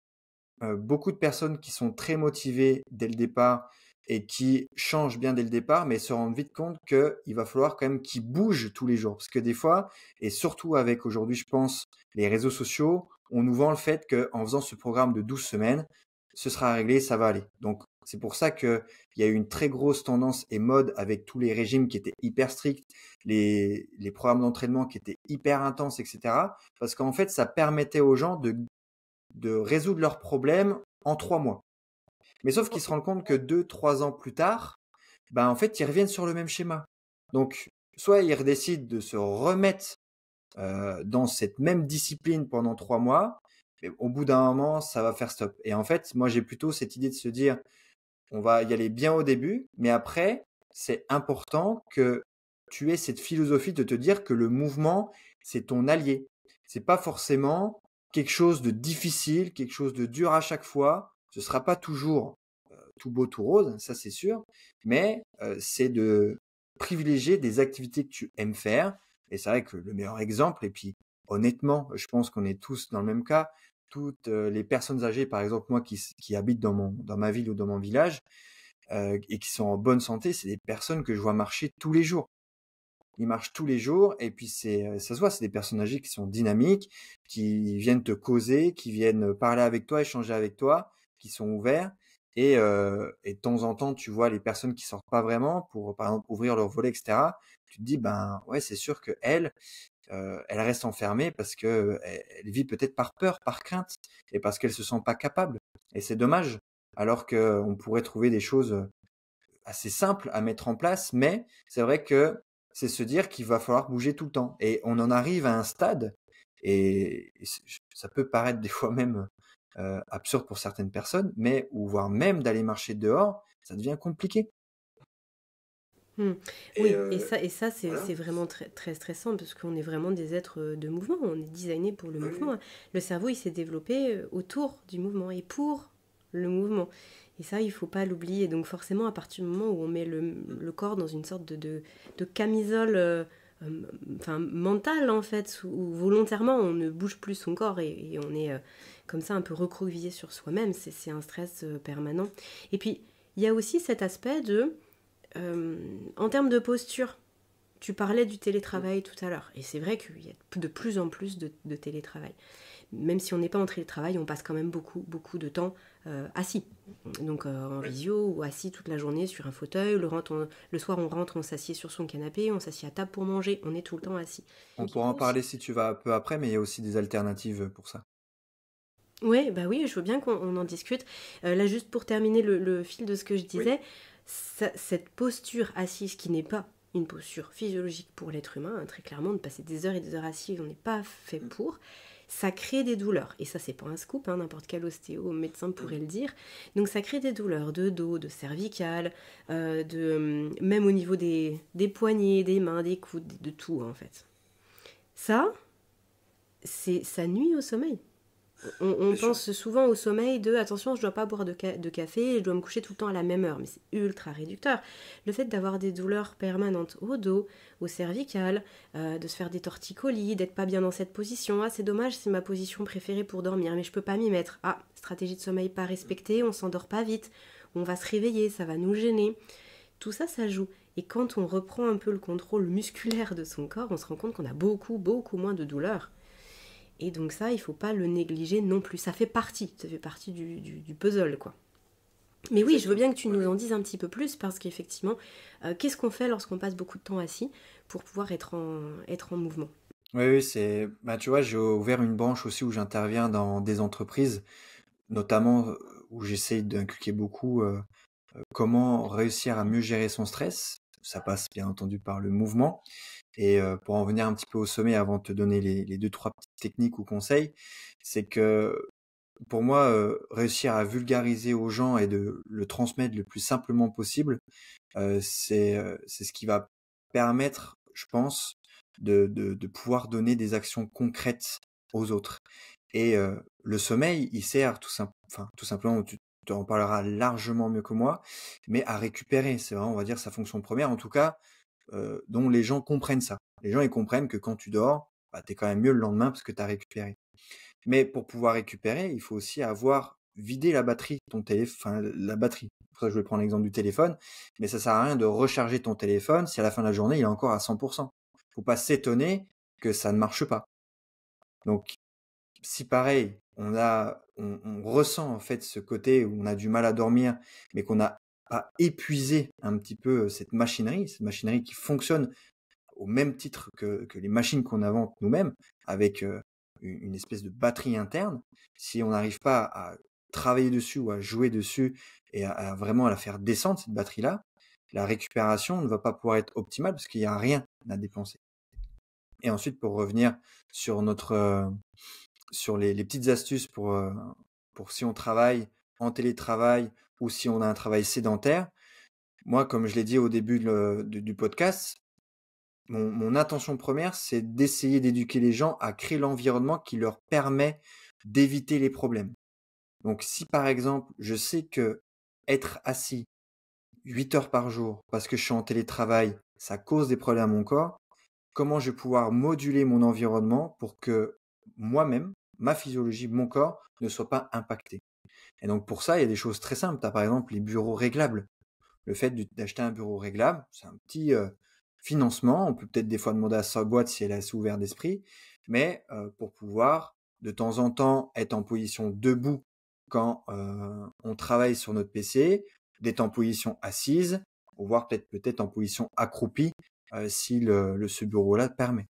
beaucoup de personnes qui sont très motivées dès le départ et qui changent bien dès le départ, mais se rendent vite compte qu'il va falloir quand même qu'ils bougent tous les jours. Parce que des fois, et surtout avec aujourd'hui, je pense, les réseaux sociaux, on nous vend le fait qu'en faisant ce programme de 12 semaines, ce sera réglé, ça va aller. Donc, c'est pour ça qu'il y a eu une très grosse tendance et mode avec tous les régimes qui étaient hyper stricts, les programmes d'entraînement qui étaient hyper intenses, etc. Parce qu'en fait, ça permettait aux gens de résoudre leurs problèmes en 3 mois. Mais sauf qu'ils se rendent compte que 2, 3 ans plus tard, ben en fait, ils reviennent sur le même schéma. Donc, soit ils décident de se remettre dans cette même discipline pendant 3 mois, mais au bout d'un moment, ça va faire stop. Et en fait, moi, j'ai plutôt cette idée de se dire, on va y aller bien au début, mais après, c'est important que tu aies cette philosophie de te dire que le mouvement, c'est ton allié. C'est pas forcément quelque chose de difficile, quelque chose de dur à chaque fois. Ce sera pas toujours tout beau, tout rose, ça c'est sûr, mais c'est de privilégier des activités que tu aimes faire. Et c'est vrai que le meilleur exemple, et puis honnêtement, je pense qu'on est tous dans le même cas, toutes les personnes âgées, par exemple moi qui habitent dans ma ville ou dans mon village, et qui sont en bonne santé, c'est des personnes que je vois marcher tous les jours. Ils marchent tous les jours et puis ça se voit, c'est des personnes âgées qui sont dynamiques, qui viennent te causer, qui viennent parler avec toi, échanger avec toi, qui sont ouverts. Et de temps en temps, tu vois les personnes qui sortent pas vraiment pour, par exemple, ouvrir leur volet, etc. Tu te dis, ben ouais, c'est sûr que elle reste enfermée parce que elle vit peut-être par peur, par crainte, et parce qu'elle se sent pas capable. Et c'est dommage. Alors que on pourrait trouver des choses assez simples à mettre en place, mais c'est vrai que c'est se dire qu'il va falloir bouger tout le temps. Et on en arrive à un stade, et ça peut paraître des fois même absurde pour certaines personnes, mais ou voire même d'aller marcher dehors, ça devient compliqué. Mmh. Et Oui, et ça voilà. c'est vraiment très, très stressant parce qu'on est vraiment des êtres de mouvement, on est designé pour le Oui, mouvement, oui. hein. Le cerveau, il s'est développé autour du mouvement et pour le mouvement. Et ça, il faut pas l'oublier. Donc forcément, à partir du moment où on met le corps dans une sorte de camisole euh, enfin, mentale, en fait, où volontairement on ne bouge plus son corps et on est comme ça un peu recroquevillé sur soi-même, c'est un stress permanent. Et puis, il y a aussi cet aspect en termes de posture, tu parlais du télétravail tout à l'heure, et c'est vrai qu'il y a de plus en plus de télétravail. Même si on n'est pas en télétravail, on passe quand même beaucoup, beaucoup de temps assis. Donc en visio ou assis toute la journée sur un fauteuil. Le soir, on rentre, on s'assied sur son canapé, on s'assied à table pour manger, on est tout le temps assis. On Donc il pourra en faut aussi. parler si tu vas un peu après, mais il y a aussi des alternatives pour ça. Ouais, bah oui, je veux bien qu'on en discute. Là, juste pour terminer le fil de ce que je Oui. disais, cette posture assise qui n'est pas une posture physiologique pour l'être humain, hein, très clairement, de passer des heures et des heures assis, on n'est pas fait pour, ça crée des douleurs. Et ça, c'est pas un scoop, hein, n'importe quel ostéo, médecin pourrait le dire. Donc ça crée des douleurs de dos, de cervicales, même au niveau des poignets, des mains, des coudes, de tout en fait. Ça, ça nuit au sommeil. On C'est sûr. pense souvent au sommeil de attention, je dois pas boire de café, je dois me coucher tout le temps à la même heure, mais c'est ultra réducteur. Le fait d'avoir des douleurs permanentes au dos, au cervical, de se faire des torticolis, d'être pas bien dans cette position, ah c'est dommage, c'est ma position préférée pour dormir, mais je peux pas m'y mettre. Ah, stratégie de sommeil pas respectée, on s'endort pas vite, on va se réveiller, ça va nous gêner. Tout ça, ça joue. Et quand on reprend un peu le contrôle musculaire de son corps, on se rend compte qu'on a beaucoup, beaucoup moins de douleurs. Et donc ça, il faut pas le négliger non plus. Ça fait partie du puzzle, quoi. Mais oui, je veux Exactement. bien que tu Oui, nous oui. en dises un petit peu plus, parce qu'effectivement, qu'est-ce qu'on fait lorsqu'on passe beaucoup de temps assis pour pouvoir être en mouvement? Oui, oui, bah, tu vois, j'ai ouvert une branche aussi où j'interviens dans des entreprises, notamment où j'essaye d'inculquer beaucoup comment réussir à mieux gérer son stress. Ça passe bien entendu par le mouvement. Et pour en venir un petit peu au sommet avant de te donner les deux, trois petites techniques ou conseils, c'est que pour moi, réussir à vulgariser aux gens et de le transmettre le plus simplement possible, c'est ce qui va permettre, je pense, de pouvoir donner des actions concrètes aux autres. Et le sommeil, il sert tout simplement, tu en parleras largement mieux que moi, mais à récupérer. C'est vraiment, on va dire, sa fonction première, en tout cas, dont les gens comprennent ça. Les gens, ils comprennent que quand tu dors, bah, tu es quand même mieux le lendemain parce que tu as récupéré. Mais pour pouvoir récupérer, il faut aussi avoir vidé la batterie de ton téléphone, enfin la batterie. pour ça que je vais prendre l'exemple du téléphone, mais ça sert à rien de recharger ton téléphone si à la fin de la journée, il est encore à 100%. Faut pas s'étonner que ça ne marche pas. Donc, si pareil, on ressent en fait ce côté où on a du mal à dormir, mais qu'on a pas épuisé un petit peu cette machinerie qui fonctionne au même titre que les machines qu'on invente nous-mêmes, avec une espèce de batterie interne. Si on n'arrive pas à travailler dessus ou à jouer dessus et à vraiment à la faire descendre, cette batterie-là, la récupération ne va pas pouvoir être optimale parce qu'il n'y a rien à dépenser. Et ensuite, pour revenir sur sur les petites astuces pour si on travaille en télétravail ou si on a un travail sédentaire, moi, comme je l'ai dit au début du podcast, mon intention première, c'est d'essayer d'éduquer les gens à créer l'environnement qui leur permet d'éviter les problèmes. Donc, si par exemple, je sais que être assis 8 heures par jour parce que je suis en télétravail, ça cause des problèmes à mon corps, comment je vais pouvoir moduler mon environnement pour que moi-même, ma physiologie, mon corps ne soit pas impacté. Et donc pour ça, il y a des choses très simples. Tu as par exemple les bureaux réglables. Le fait d'acheter un bureau réglable, c'est un petit financement. On peut peut-être des fois demander à sa boîte si elle est assez ouverte d'esprit, mais pour pouvoir de temps en temps être en position debout quand on travaille sur notre PC, d'être en position assise, ou voire peut-être en position accroupie si ce bureau-là permet.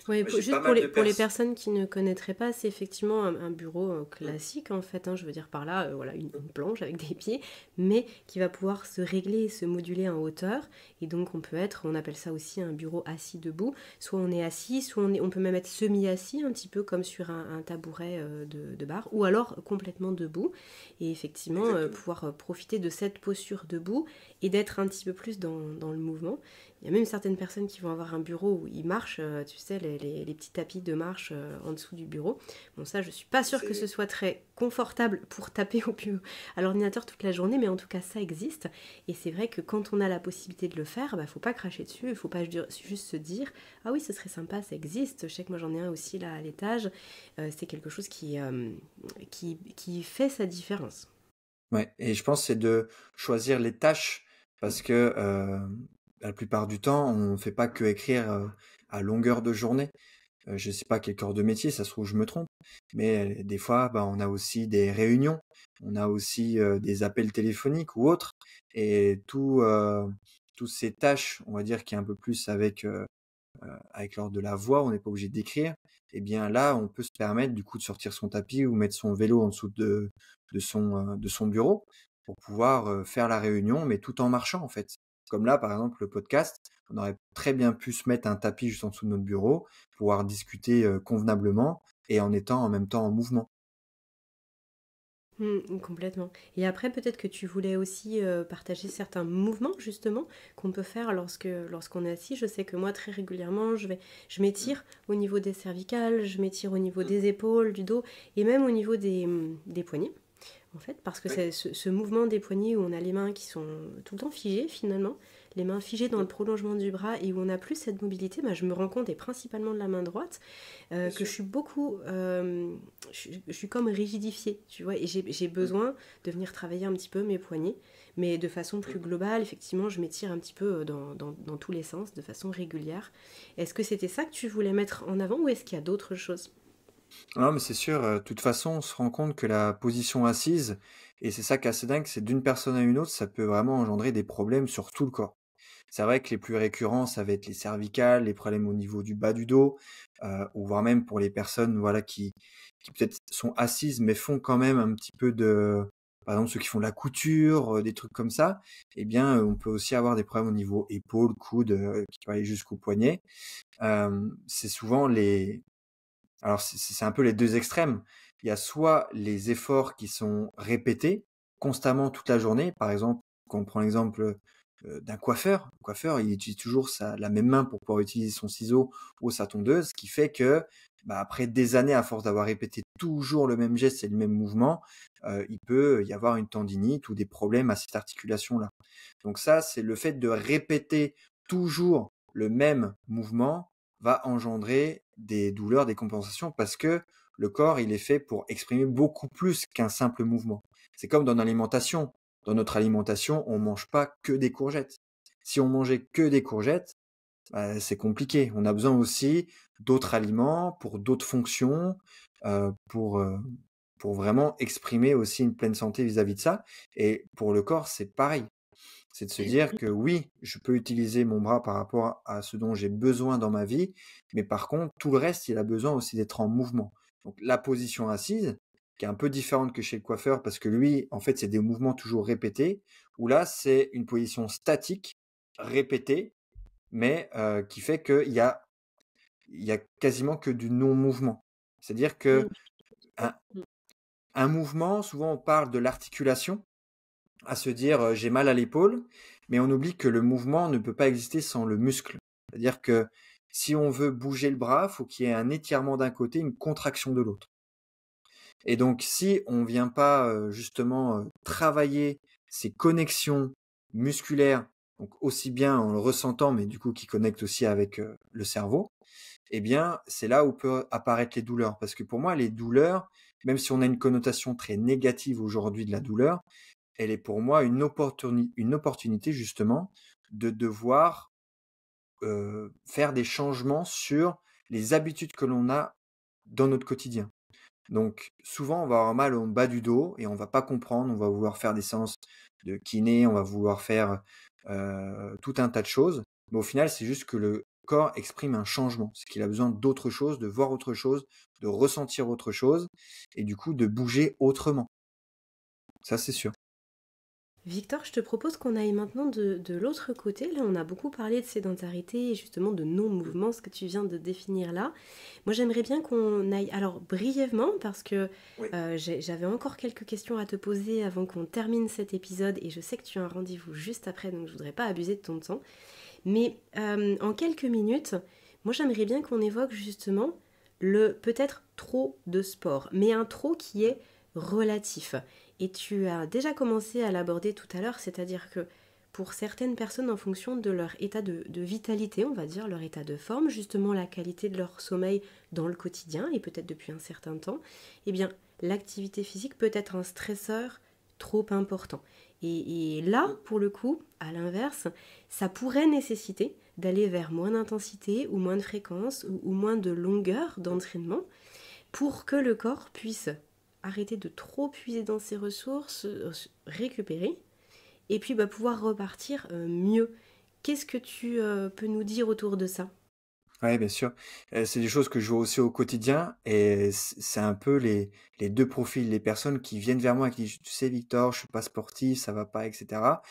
Oui, J'ai pas juste mal de pour les personnes. personnes qui ne connaîtraient pas, c'est effectivement un bureau classique en fait, hein, je veux dire par là, voilà, une planche avec des pieds, mais qui va pouvoir se régler et se moduler en hauteur. Et donc on appelle ça aussi un bureau assis debout. Soit on est assis, soit on peut même être semi-assis, un petit peu comme sur un tabouret de bar, ou alors complètement debout. Et effectivement, Exactement. pouvoir profiter de cette posture debout et d'être un petit peu plus dans le mouvement. Il y a même certaines personnes qui vont avoir un bureau où ils marchent, tu sais, les petits tapis de marche en dessous du bureau. Bon, ça, je suis pas sûre que ce soit très confortable pour taper à l'ordinateur toute la journée, mais en tout cas, ça existe. Et c'est vrai que quand on a la possibilité de le faire, bah, faut pas cracher dessus, il faut pas juste se dire ah oui, ce serait sympa, ça existe. Je sais que moi j'en ai un aussi là à l'étage. C'est quelque chose qui fait sa différence. Ouais, et je pense que c'est de choisir les tâches parce que la plupart du temps, on ne fait pas que écrire à longueur de journée. Je sais pas quel corps de métier, ça se trouve, je me trompe, mais des fois, bah, on a aussi des réunions, on a aussi des appels téléphoniques ou autres, et tous ces tâches, on va dire, qui est un peu plus avec l'ordre de la voix, on n'est pas obligé d'écrire, et bien là, on peut se permettre du coup de sortir son tapis ou mettre son vélo en dessous de son bureau pour pouvoir faire la réunion, mais tout en marchant en fait. Comme là, par exemple, le podcast, on aurait très bien pu se mettre un tapis juste en dessous de notre bureau, pouvoir discuter convenablement et en étant en même temps en mouvement. Complètement. Et après, peut-être que tu voulais aussi partager certains mouvements, justement, qu'on peut faire lorsqu'on est assis. Je sais que moi, très régulièrement, je m'étire au niveau des cervicales, je m'étire au niveau des épaules, du dos, et même au niveau des poignets, en fait, parce que Oui. c'est ce mouvement des poignets où on a les mains qui sont tout le temps figées, finalement, les mains figées dans le prolongement du bras, et où on n'a plus cette mobilité, bah, je me rends compte, et principalement de la main droite, Bien que je sûr. suis beaucoup, je suis comme rigidifiée, tu vois, et j'ai Mm. besoin de venir travailler un petit peu mes poignets, mais de façon plus globale, effectivement, je m'étire un petit peu dans tous les sens, de façon régulière. Est-ce que c'était ça que tu voulais mettre en avant, ou est-ce qu'il y a d'autres choses? Non, mais c'est sûr, de toute façon, on se rend compte que la position assise, et c'est ça qui est assez dingue, c'est d'une personne à une autre, ça peut vraiment engendrer des problèmes sur tout le corps. C'est vrai que les plus récurrents, ça va être les cervicales, les problèmes au niveau du bas du dos, ou voire même pour les personnes, voilà, qui peut-être sont assises, mais font quand même un petit peu par exemple, ceux qui font de la couture, des trucs comme ça, eh bien, on peut aussi avoir des problèmes au niveau épaules, coudes, qui peuvent aller jusqu'au poignet. C'est souvent alors c'est un peu les deux extrêmes. Il y a soit les efforts qui sont répétés constamment toute la journée. Par exemple, quand on prend l'exemple d'un coiffeur. Le coiffeur, il utilise toujours la même main pour pouvoir utiliser son ciseau ou sa tondeuse, ce qui fait que bah, après des années, à force d'avoir répété toujours le même geste et le même mouvement, il peut y avoir une tendinite ou des problèmes à cette articulation-là. Donc ça, c'est le fait de répéter toujours le même mouvement va engendrer des douleurs, des compensations, parce que le corps, il est fait pour exprimer beaucoup plus qu'un simple mouvement. C'est comme dans l'alimentation. dans notre alimentation, on mange pas que des courgettes. Si on mangeait que des courgettes, bah, c'est compliqué. On a besoin aussi d'autres aliments pour d'autres fonctions, heu, pour, heu, pour vraiment exprimer aussi une pleine santé vis-à-vis de ça. Et pour le corps, c'est pareil. C'est de se dire que oui, je peux utiliser mon bras par rapport à ce dont j'ai besoin dans ma vie, mais par contre, tout le reste, il a besoin aussi d'être en mouvement. Donc la position assise, qui est un peu différente que chez le coiffeur, parce que lui, en fait, c'est des mouvements toujours répétés, où là, c'est une position statique, répétée, mais qui fait qu'il y a quasiment que du non-mouvement. C'est-à-dire que Magnifique. un, Mmh. un mouvement, souvent on parle de l'articulation, à se dire, j'ai mal à l'épaule, mais on oublie que le mouvement ne peut pas exister sans le muscle. C'est-à-dire que si on veut bouger le bras, faut qu'il y ait un étirement d'un côté, une contraction de l'autre. Et donc si on vient pas, justement, travailler ces connexions musculaires, donc aussi bien en le ressentant, mais du coup qui connecte aussi avec, le cerveau, eh bien, c'est là où peuvent apparaître les douleurs. Parce que pour moi, les douleurs, même si on a une connotation très négative aujourd'hui de la douleur, elle est pour moi une opportunité justement de devoir, faire des changements sur les habitudes que l'on a dans notre quotidien. Donc souvent, on va avoir mal au bas du dos et on va pas comprendre, on va vouloir faire des séances de kiné, on va vouloir faire, tout un tas de choses, mais au final, c'est juste que le corps exprime un changement. C'est qu'il a besoin d'autre chose, de voir autre chose, de ressentir autre chose et du coup de bouger autrement. Ça, c'est sûr. Victor, je te propose qu'on aille maintenant de l'autre côté. Là, on a beaucoup parlé de sédentarité et justement de non-mouvement, ce que tu viens de définir là. Moi, j'aimerais bien qu'on aille, alors brièvement, parce que Oui. j'avais encore quelques questions à te poser avant qu'on termine cet épisode et je sais que tu as un rendez-vous juste après, donc je voudrais pas abuser de ton temps. Mais en quelques minutes, moi, j'aimerais bien qu'on évoque justement le peut-être trop de sport, mais un trop qui est relatif. Et tu as déjà commencé à l'aborder tout à l'heure, c'est-à-dire que pour certaines personnes, en fonction de leur état de vitalité, on va dire, leur état de forme, justement la qualité de leur sommeil dans le quotidien, et peut-être depuis un certain temps, eh bien, l'activité physique peut être un stresseur trop important. Et là, pour le coup, à l'inverse, ça pourrait nécessiter d'aller vers moins d'intensité ou moins de fréquence ou moins de longueur d'entraînement pour que le corps puisse arrêter de trop puiser dans ses ressources, récupérer, et puis pouvoir repartir mieux. Qu'est-ce que tu peux nous dire autour de ça? Ouais, bien sûr. C'est des choses que je vois aussi au quotidien et c'est un peu les 2 profils. Les personnes qui viennent vers moi et qui disent: «Tu sais Victor, je suis pas sportif, ça va pas et cetera».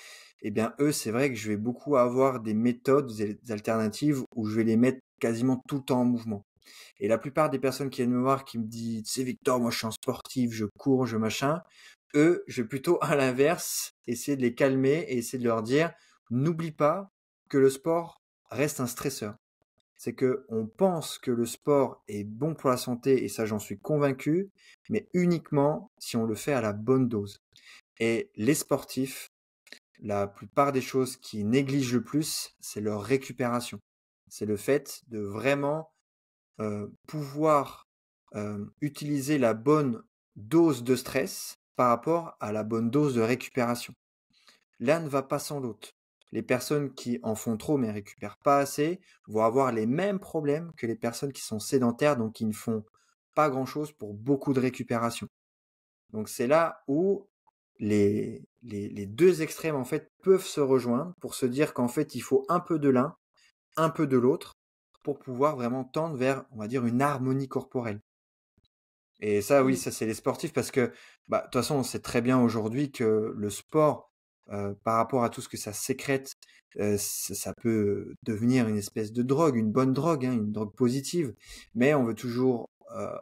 Eh bien, eux, c'est vrai que je vais beaucoup avoir des méthodes, des alternatives où je vais les mettre quasiment tout le temps en mouvement. Et la plupart des personnes qui viennent me voir, qui me disent: «Tu sais Victor, moi je suis un sportif, je cours, je machin», eux, je vais plutôt à l'inverse, essayer de les calmer et essayer de leur dire: «N'oublie pas que le sport reste un stresseur». C'est que on pense que le sport est bon pour la santé et ça j'en suis convaincu, mais uniquement si on le fait à la bonne dose. Et les sportifs, la plupart des choses qu'ils négligent le plus, c'est leur récupération. C'est le fait de vraiment, pouvoir, utiliser la bonne dose de stress par rapport à la bonne dose de récupération. L'un ne va pas sans l'autre. Les personnes qui en font trop mais récupèrent pas assez vont avoir les mêmes problèmes que les personnes qui sont sédentaires, donc qui ne font pas grand-chose pour beaucoup de récupération. Donc c'est là où les 2 extrêmes, en fait, peuvent se rejoindre pour se dire qu'en fait, il faut un peu de l'un, un peu de l'autre pour pouvoir vraiment tendre vers, on va dire, une harmonie corporelle. Et ça, oui, Mm. ça, c'est les sportifs parce que, bah, de toute façon, on sait très bien aujourd'hui que le sport, par rapport à tout ce que ça sécrète, ça peut devenir une espèce de drogue, une bonne drogue, hein, une drogue positive. Mais on veut toujours,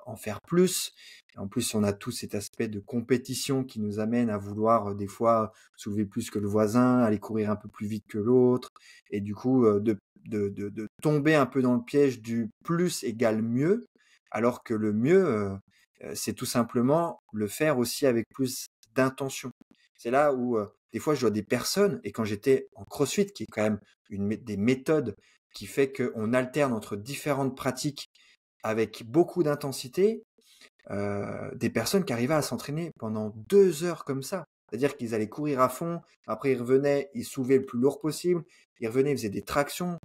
en faire plus. Et en plus, on a tout cet aspect de compétition qui nous amène à vouloir, des fois, soulever plus que le voisin, aller courir un peu plus vite que l'autre et du coup, de tomber un peu dans le piège du plus égale mieux, alors que le mieux, c'est tout simplement le faire aussi avec plus d'intention. C'est là où, des fois, je vois des personnes et quand j'étais en CrossFit, qui est quand même des méthodes qui fait qu'on alterne entre différentes pratiques avec beaucoup d'intensité, des personnes qui arrivaient à s'entraîner pendant 2 heures comme ça. C'est-à-dire qu'ils allaient courir à fond, après ils revenaient, ils soulevaient le plus lourd possible, ils revenaient, ils faisaient des tractions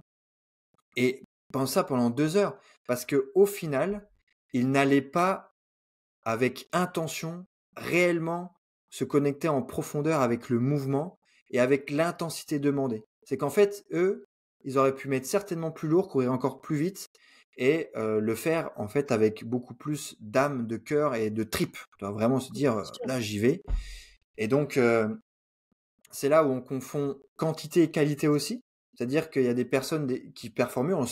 et ça pendant 2 heures parce que au final, ils n'allaient pas avec intention, réellement se connecter en profondeur avec le mouvement et avec l'intensité demandée. C'est qu'en fait, eux, ils auraient pu mettre certainement plus lourd, courir encore plus vite et le faire en fait avec beaucoup plus d'âme, de cœur et de tripes. Tu dois vraiment se dire, Bien sûr. «Là, j'y vais» et donc c'est là où on confond quantité et qualité aussi. C'est-à-dire qu'il y a des personnes qui performent mieux.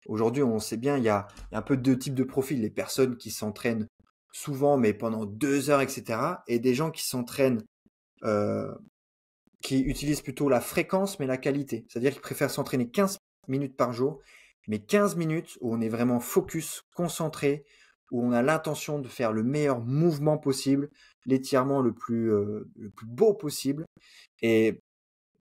Aujourd'hui, on sait bien, il y a un peu 2 types de profils. Les personnes qui s'entraînent souvent, mais pendant 2 heures, etc. Et des gens qui s'entraînent, euh, qui utilisent plutôt la fréquence, mais la qualité. C'est-à-dire qu'ils préfèrent s'entraîner 15 minutes par jour, mais 15 minutes où on est vraiment focus, concentré, où on a l'intention de faire le meilleur mouvement possible, l'étirement le plus beau possible. Et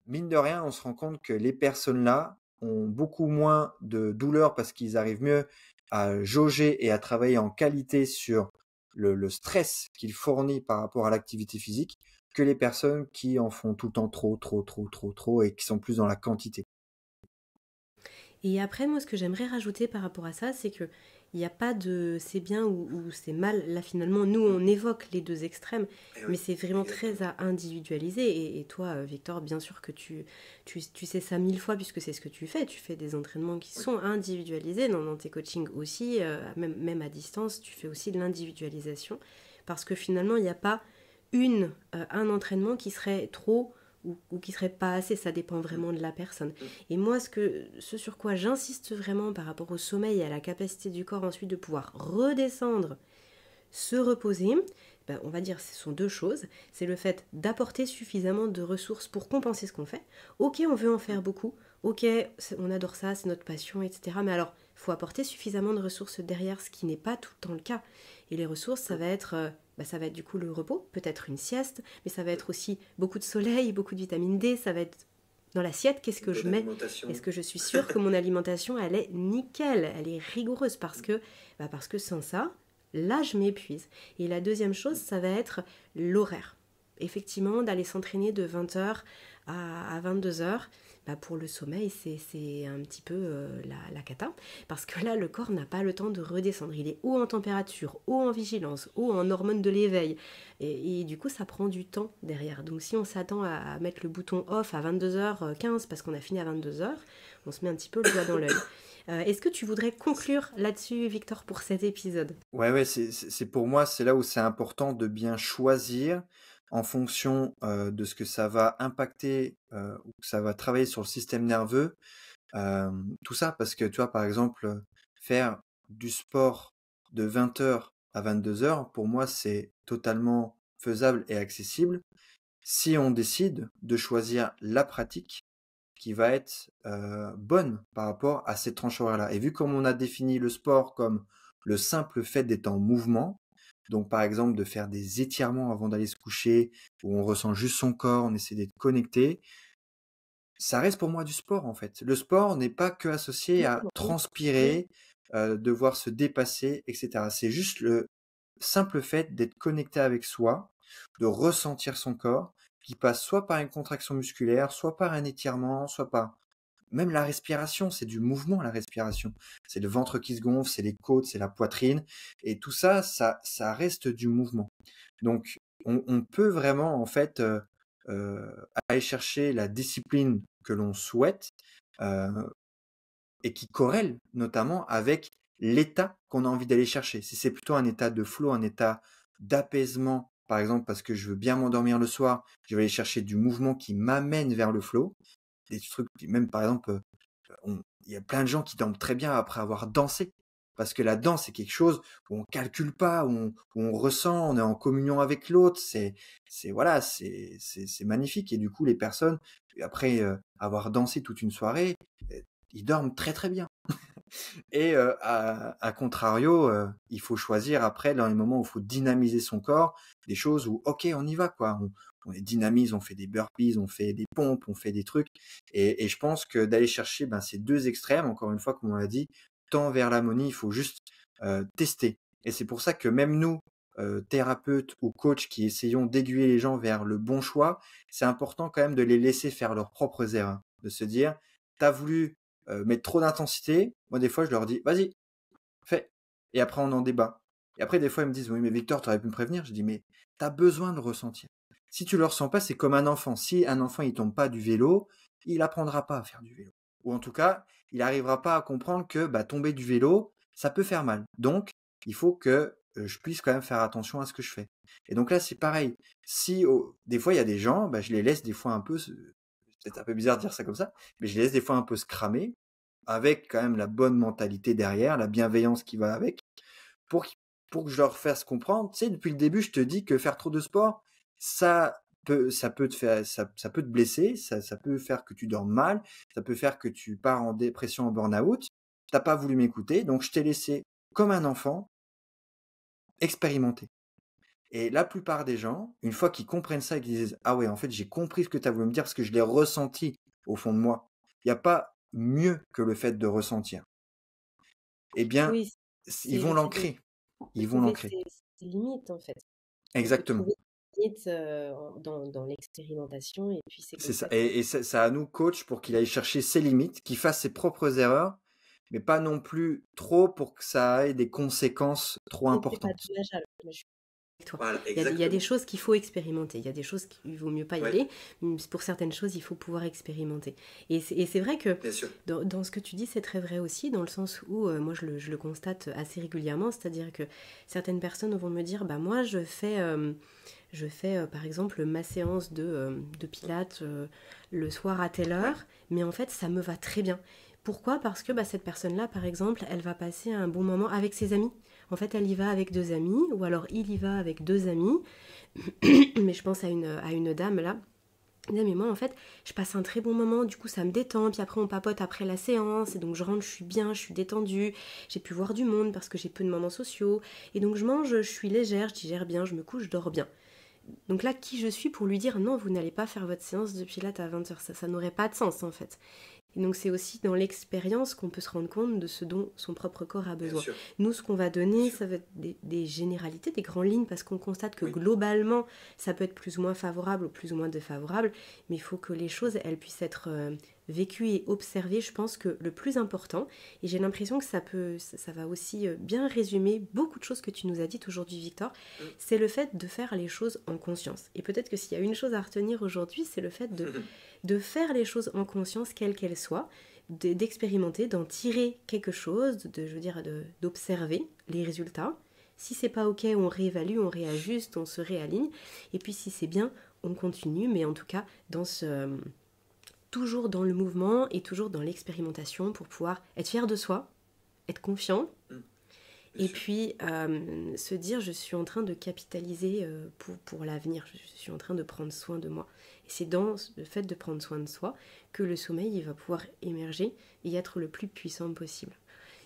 mine de rien, on se rend compte que les personnes là ont beaucoup moins de douleur parce qu'ils arrivent mieux à jauger et à travailler en qualité sur le stress qu'ils fournissent par rapport à l'activité physique que les personnes qui en font tout le temps trop et qui sont plus dans la quantité. Et après, moi, ce que j'aimerais rajouter par rapport à ça, c'est que il n'y a pas de c'est bien ou c'est mal. Là, finalement, nous, on évoque les deux extrêmes, Eh mais oui, c'est vraiment exactement. très à individualiser. Et toi, Victor, bien sûr que tu sais ça 1000 fois, puisque c'est ce que tu fais. Tu fais des entraînements qui Oui. sont individualisés dans tes coachings aussi, même à distance, tu fais aussi de l'individualisation. Parce que finalement, il n'y a pas un entraînement qui serait trop ou qui serait pas assez, ça dépend Mm, vraiment de la personne. mm. Et moi, ce sur quoi j'insiste vraiment par rapport au sommeil et à la capacité du corps ensuite de pouvoir redescendre, se reposer, ben, on va dire ce sont deux choses. C'est le fait d'apporter suffisamment de ressources pour compenser ce qu'on fait. Ok, on veut en faire beaucoup. Ok, on adore ça, c'est notre passion, etc. Mais alors, il faut apporter suffisamment de ressources derrière, ce qui n'est pas tout le temps le cas. Et les ressources, ça va être du coup le repos, peut-être une sieste, mais ça va être aussi beaucoup de soleil, beaucoup de vitamine D, ça va être dans l'assiette, qu'est-ce Une que je bonne mets? Est-ce alimentation. que je suis sûre que mon alimentation, elle est nickel, elle est rigoureuse parce que sans ça, là, je m'épuise. Et la deuxième chose, ça va être l'horaire. Effectivement, d'aller s'entraîner de 20 h à 22 h, bah pour le sommeil, c'est un petit peu la cata. Parce que là, le corps n'a pas le temps de redescendre. Il est haut en température, haut en vigilance, haut en hormones de l'éveil. Et du coup, ça prend du temps derrière. Donc si on s'attend à mettre le bouton off à 22h15 parce qu'on a fini à 22 h, on se met un petit peu le doigt dans l'œil. Est-ce que tu voudrais conclure là-dessus, Victor, pour cet épisode? Ouais, ouais, c'est pour moi, c'est là où c'est important de bien choisir en fonction de ce que ça va impacter ou que ça va travailler sur le système nerveux. Tout ça parce que tu vois, par exemple, faire du sport de 20 h à 22 h, pour moi, c'est totalement faisable et accessible si on décide de choisir la pratique qui va être bonne par rapport à cette tranche horaire-là. Et vu comme on a défini le sport comme le simple fait d'être en mouvement, donc par exemple de faire des étirements avant d'aller se coucher, où on ressent juste son corps, on essaie d'être connecté, ça reste pour moi du sport en fait. Le sport n'est pas que associé à Complètement, oui. Oui. transpirer, devoir se dépasser, etc. C'est juste le simple fait d'être connecté avec soi, de ressentir son corps, qui passe soit par une contraction musculaire, soit par un étirement, soit par même la respiration, c'est du mouvement, la respiration. C'est le ventre qui se gonfle, c'est les côtes, c'est la poitrine. Et tout ça, ça reste du mouvement. Donc, on peut vraiment, en fait, aller chercher la discipline que l'on souhaite euh, et qui corrèle notamment avec l'état qu'on a envie d'aller chercher. Si c'est plutôt un état de flow, un état d'apaisement, par exemple, parce que je veux bien m'endormir le soir, je vais aller chercher du mouvement qui m'amène vers le flow des trucs, même par exemple, il y a plein de gens qui dorment très bien après avoir dansé. Parce que la danse, c'est quelque chose où on calcule pas, où on ressent, on est en communion avec l'autre. Voilà, c'est magnifique. Et du coup, les personnes, après avoir dansé toute une soirée, ils dorment très très bien. Et à contrario, il faut choisir après, dans les moments où il faut dynamiser son corps, des choses où, ok, on y va, quoi. On les dynamise, on fait des burpees, on fait des pompes, on fait des trucs. Et je pense que d'aller chercher ces deux extrêmes, encore une fois, comme on l'a dit, tant vers l'harmonie, il faut juste tester. Et c'est pour ça que même nous, thérapeutes ou coachs qui essayons d'aiguiller les gens vers le bon choix, c'est important quand même de les laisser faire leurs propres erreurs. De se dire, t'as voulu mettre trop d'intensité. Moi, des fois, je leur dis, vas-y, fais. Et après, on en débat. Et après, des fois, ils me disent, oui, mais Victor, tu aurais pu me prévenir. Je dis, mais t'as besoin de le ressentir. Si tu le ressens pas, c'est comme un enfant. Si un enfant, il tombe pas du vélo, il apprendra pas à faire du vélo. Ou en tout cas, il n'arrivera pas à comprendre que tomber du vélo, ça peut faire mal. Donc, il faut que je puisse quand même faire attention à ce que je fais. Et donc là, c'est pareil. Si des fois, il y a des gens, je les laisse des fois un peu, c'est peut-être un peu bizarre de dire ça comme ça, mais je les laisse des fois un peu se cramer, avec quand même la bonne mentalité derrière, la bienveillance qui va avec, pour, pour que je leur fasse comprendre. Tu sais, depuis le début, je te dis que faire trop de sport, ça peut te faire, ça peut te blesser, ça peut faire que tu dormes mal, ça peut faire que tu pars en dépression, en burn-out. T'as pas voulu m'écouter, donc je t'ai laissé, comme un enfant, expérimenter. Et la plupart des gens, une fois qu'ils comprennent ça et qu'ils disent, ah ouais, en fait, j'ai compris ce que tu as voulu me dire parce que je l'ai ressenti au fond de moi. Il n'y a pas mieux que le fait de ressentir. Eh bien, Oui, ils vont c'est de l'ancrer. Ils vont trouver l'ancrer. ses limites, en fait. De Exactement. trouver ses limites dans l'expérimentation, et puis c'est C'est comme ça. ça que... Et c'est à nous, coach, pour qu'il aille chercher ses limites, qu'il fasse ses propres erreurs, mais pas non plus trop pour que ça ait des conséquences trop C'est pas importantes. dommageable. Moi, je suis avec toi. Voilà, Il y a des exactement. choses qu'il faut expérimenter. Il y a des choses qu'il vaut mieux pas y Ouais, aller. Pour certaines choses, il faut pouvoir expérimenter. Et c'est vrai que bien sûr. dans ce que tu dis, c'est très vrai aussi, dans le sens où moi, je le constate assez régulièrement. C'est-à-dire que certaines personnes vont me dire, bah moi, je fais par exemple ma séance de pilates le soir à telle Ouais. heure, mais en fait, ça me va très bien. Pourquoi? Parce que cette personne-là, par exemple, elle va passer un bon moment avec ses amis. En fait, elle y va avec deux amis, ou alors il y va avec deux amis. Mais je pense à une dame là. Elle dit, mais moi, en fait, je passe un très bon moment, du coup, ça me détend. Puis après, on papote après la séance. Et donc, je rentre, je suis bien, je suis détendue. J'ai pu voir du monde parce que j'ai peu de moments sociaux. Et donc, je mange, je suis légère, je digère bien, je me couche, je dors bien. Donc là, qui je suis pour lui dire non, vous n'allez pas faire votre séance de pilates à 20h? Ça n'aurait pas de sens, en fait. Et donc c'est aussi dans l'expérience qu'on peut se rendre compte de ce dont son propre corps a Bien besoin. sûr. Nous, ce qu'on va Bien donner, sûr. ça va être des généralités, des grandes lignes, parce qu'on constate que Oui. globalement, ça peut être plus ou moins favorable ou plus ou moins défavorable, mais il faut que les choses, elles puissent être vécues et observées. Je pense que le plus important, et j'ai l'impression que ça va aussi bien résumer beaucoup de choses que tu nous as dites aujourd'hui, Victor, c'est le fait de faire les choses en conscience. Et peut-être que s'il y a une chose à retenir aujourd'hui, c'est le fait de faire les choses en conscience, quelles qu'elles soient, d'expérimenter, d'en tirer quelque chose, d'observer les résultats. Si c'est pas ok, on réévalue, on réajuste, on se réaligne. Et puis si c'est bien, on continue, mais en tout cas toujours dans le mouvement et toujours dans l'expérimentation pour pouvoir être fier de soi, être confiant, Bien et sûr. puis se dire je suis en train de capitaliser pour l'avenir, je suis en train de prendre soin de moi. Et c'est dans le fait de prendre soin de soi que le sommeil il va pouvoir émerger et être le plus puissant possible.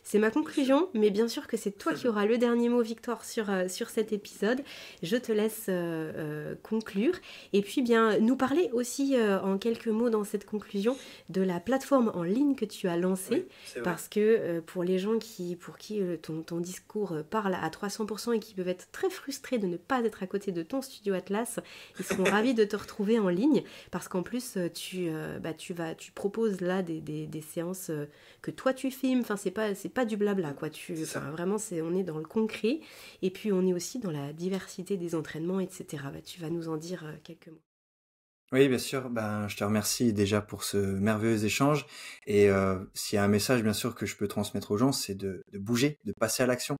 C'est ma conclusion, mais bien sûr que c'est toi qui auras le dernier mot, Victor, sur cet épisode. Je te laisse conclure. Et puis, bien, nous parler aussi en quelques mots dans cette conclusion de la plateforme en ligne que tu as lancée. Oui, c'est vrai. Parce que pour les gens pour qui ton discours parle à 300% et qui peuvent être très frustrés de ne pas être à côté de ton studio Atlas, ils seront ravis de te retrouver en ligne. Parce qu'en plus, tu proposes là des séances que toi tu filmes. Enfin, c'est pas du blabla, quoi. Vraiment, on est dans le concret. Et puis, on est aussi dans la diversité des entraînements, etc. Tu vas nous en dire quelques mots. Oui, bien sûr. Je te remercie déjà pour ce merveilleux échange. Et s'il y a un message, bien sûr, que je peux transmettre aux gens, c'est de bouger, de passer à l'action,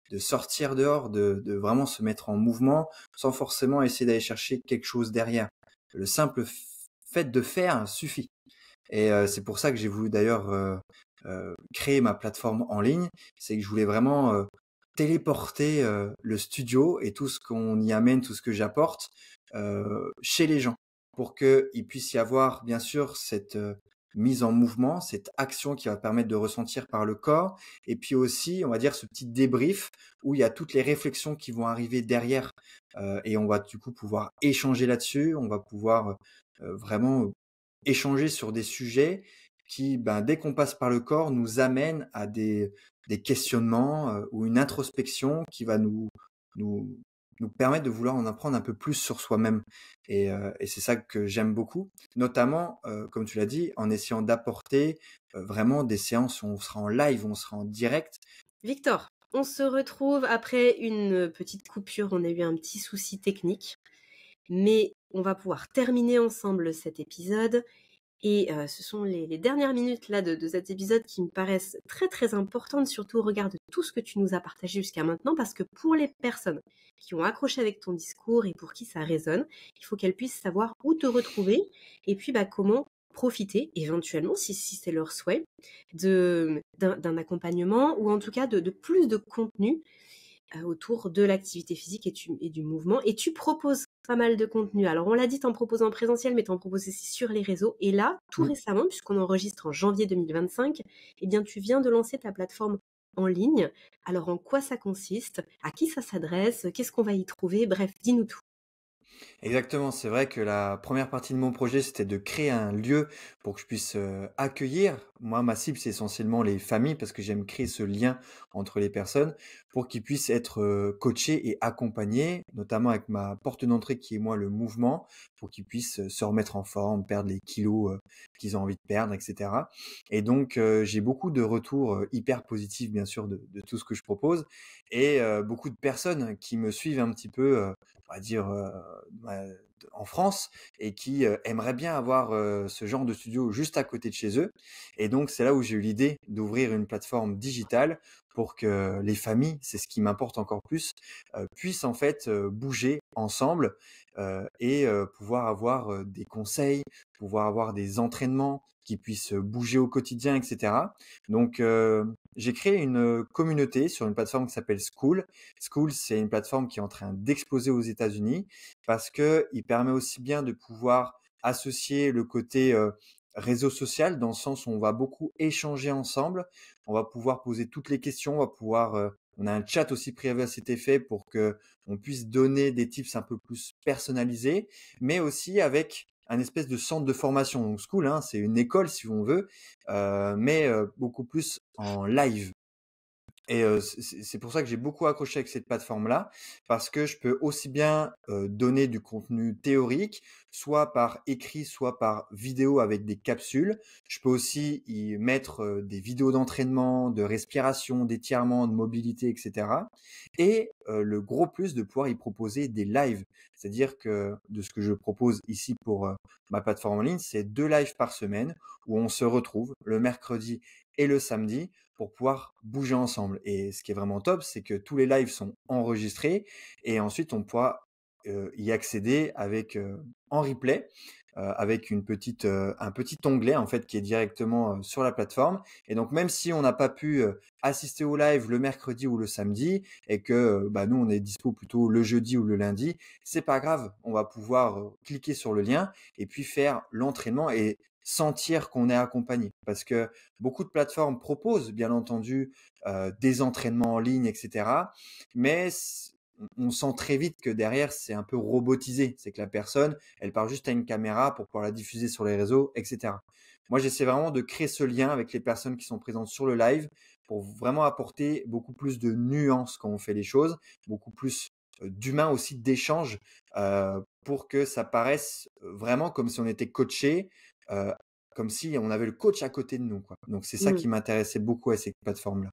de sortir dehors, de vraiment se mettre en mouvement, sans forcément essayer d'aller chercher quelque chose derrière. Le simple fait de faire suffit. Et c'est pour ça que j'ai voulu d'ailleurs créer ma plateforme en ligne. C'est que je voulais vraiment téléporter le studio et tout ce qu'on y amène, tout ce que j'apporte chez les gens, pour qu'il puisse y avoir bien sûr cette mise en mouvement, cette action qui va permettre de ressentir par le corps, et puis aussi, on va dire, ce petit débrief où il y a toutes les réflexions qui vont arriver derrière, et on va du coup pouvoir échanger là-dessus, on va pouvoir vraiment échanger sur des sujets qui, dès qu'on passe par le corps, nous amènent à des questionnements ou une introspection qui va nous nous permet de vouloir en apprendre un peu plus sur soi-même et c'est ça que j'aime beaucoup, notamment, comme tu l'as dit, en essayant d'apporter, vraiment des séances où on sera en live, où on sera en direct. Victor, on se retrouve après une petite coupure. On a eu un petit souci technique, mais on va pouvoir terminer ensemble cet épisode. Et ce sont les dernières minutes là de cet épisode qui me paraissent très très importantes, surtout au regard de tout ce que tu nous as partagé jusqu'à maintenant, parce que pour les personnes qui ont accroché avec ton discours et pour qui ça résonne, il faut qu'elles puissent savoir où te retrouver et puis comment profiter éventuellement, si c'est leur souhait, d'un accompagnement ou en tout cas de plus de contenu autour de l'activité physique et du mouvement. Et tu proposes pas mal de contenu. Alors, on l'a dit, t'en proposes en présentiel, mais t'en proposes aussi sur les réseaux. Et là, tout Mmh. récemment, puisqu'on enregistre en janvier 2025, eh bien, tu viens de lancer ta plateforme en ligne. Alors, en quoi ça consiste? À qui ça s'adresse? Qu'est-ce qu'on va y trouver? Bref, dis-nous tout. Exactement, c'est vrai que la première partie de mon projet, c'était de créer un lieu pour que je puisse, accueillir. Moi, ma cible, c'est essentiellement les familles parce que j'aime créer ce lien entre les personnes pour qu'ils puissent être, coachés et accompagnés, notamment avec ma porte d'entrée qui est moi le mouvement, pour qu'ils puissent, se remettre en forme, perdre les kilos, qu'ils ont envie de perdre et cetera et donc j'ai beaucoup de retours, hyper positifs bien sûr de tout ce que je propose et beaucoup de personnes qui me suivent un petit peu, on va dire, bah, en France et qui aimeraient bien avoir ce genre de studio juste à côté de chez eux. Et donc, c'est là où j'ai eu l'idée d'ouvrir une plateforme digitale pour que les familles, c'est ce qui m'importe encore plus, puissent en fait bouger ensemble et pouvoir avoir des conseils, pouvoir avoir des entraînements qui puissent bouger au quotidien, etc. Donc, j'ai créé une communauté sur une plateforme qui s'appelle School. School, c'est une plateforme qui est en train d'exploser aux États-Unis parce que il permet aussi bien de pouvoir associer le côté réseau social dans le sens où on va beaucoup échanger ensemble, on va pouvoir poser toutes les questions, on va pouvoir on a un chat aussi privé à cet effet pour que on puisse donner des tips un peu plus personnalisés, mais aussi avec un espèce de centre de formation. Donc School, hein, c'est une école si on veut, mais beaucoup plus en live. Et c'est pour ça que j'ai beaucoup accroché avec cette plateforme-là, parce que je peux aussi bien, donner du contenu théorique, soit par écrit, soit par vidéo avec des capsules. Je peux aussi y mettre, des vidéos d'entraînement, de respiration, d'étirement, de mobilité et cetera et le gros plus de pouvoir y proposer des lives. C'est-à-dire que de ce que je propose ici pour, ma plateforme en ligne, c'est 2 lives par semaine où on se retrouve le mercredi et le samedi pour pouvoir bouger ensemble. Et ce qui est vraiment top, c'est que tous les lives sont enregistrés et ensuite on pourra y accéder avec en replay, avec un petit onglet en fait qui est directement sur la plateforme. Et donc même si on n'a pas pu assister au live le mercredi ou le samedi et que bah, nous on est dispo plutôt le jeudi ou le lundi, c'est pas grave, on va pouvoir cliquer sur le lien et puis faire l'entraînement et sentir qu'on est accompagné. Parce que beaucoup de plateformes proposent, bien entendu, des entraînements en ligne, etc. Mais on sent très vite que derrière, c'est un peu robotisé. C'est que la personne, elle parle juste à une caméra pour pouvoir la diffuser sur les réseaux, etc. Moi, j'essaie vraiment de créer ce lien avec les personnes qui sont présentes sur le live pour vraiment apporter beaucoup plus de nuances quand on fait les choses, beaucoup plus d'humain aussi, d'échange, pour que ça paraisse vraiment comme si on était coaché, euh, comme si on avait le coach à côté de nous, quoi. Donc c'est ça Mmh. qui m'intéressait beaucoup à ces plateformes-là.